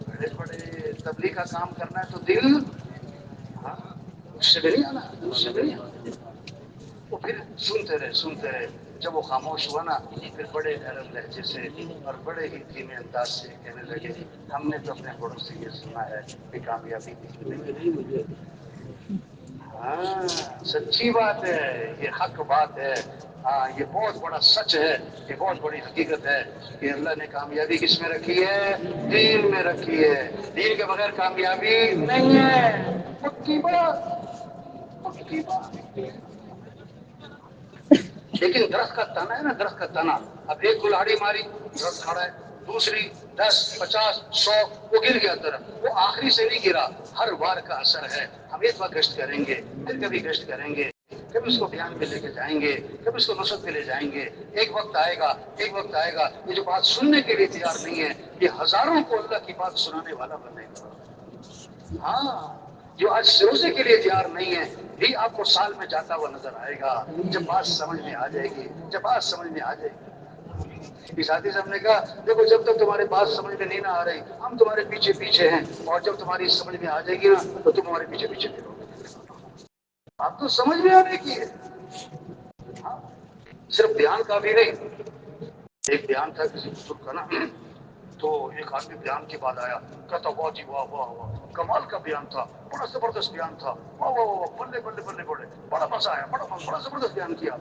بڑے بڑے، تبلیغ کا کام کرنا ہے تو دل، ہاں اس سے بھی نہیں آنا، اس سے بھی نہیں آنا۔ وہ پھر سنتے رہے جب وہ خاموش ہوا نا پھر بڑے نرم لہجے سے اور بڑے ہی دھیمے انداز سے کہنے لگے ہم نے تو اپنے بڑوں سے یہ سنا ہے کہ کامیابی دکھتی نہیں. ہاں سچی بات ہے، یہ حق بات ہے. ہاں یہ بہت بڑا سچ ہے، یہ بہت بڑی حقیقت ہے کہ اللہ نے کامیابی کس میں رکھی ہے؟ دین میں رکھی ہے. دین کے بغیر کامیابی نہیں ہے. پکی بات، پکی بات. لیکن درخت کا تنا ہے نا، درخت کا تنا، اب ایک کلاڑی ماری درخت کھڑا ہے، دوسری 10 50 100 وہ گر گیا درخت. وہ آخری سے نہیں گرا، ہر بار کا اثر ہے. ہم ایک بار گشت کریں گے، پھر کبھی گشت کریں گے، کبھی اس کو بیان پہ لے کے جائیں گے، کبھی اس کو نصرت پہ لے جائیں گے. ایک وقت آئے گا، ایک وقت آئے گا یہ جو بات سننے کے لیے تیار نہیں ہے یہ ہزاروں کو اللہ کی بات سنانے والا بنے گا. ہاں جو آج روزے کے لیے تیار نہیں ہے بھی آپ کو سال میں جاتا ہوا نظر آئے گا جب بات سمجھ میں آ جائے گی، جب بات سمجھ میں آ جائے گی. ساتھی صاحب نے کہا دیکھو جب تک تمہاری بات سمجھ میں نہیں نہ آ رہی ہم تمہارے پیچھے پیچھے ہیں، اور جب تمہاری سمجھ میں آ جائے گی نا تو تم ہمارے پیچھے پیچھے پھرو گے. آپ تو سمجھ میں آنے کی ہے. ہاں صرف بیان کا بھی نہیں. ایک بیان تھا کسی بزرگ کا نا، تو ایک آدمی بیان کے بعد آیا، کہتا واہ جی واہ واہ واہ کمال کا بیان تھا، بڑا زبردست بیان تھا، واہ واہ واہ بلے بلے بلے بڑے بڑا مزہ آیا، بڑا زبردست بیان کیا.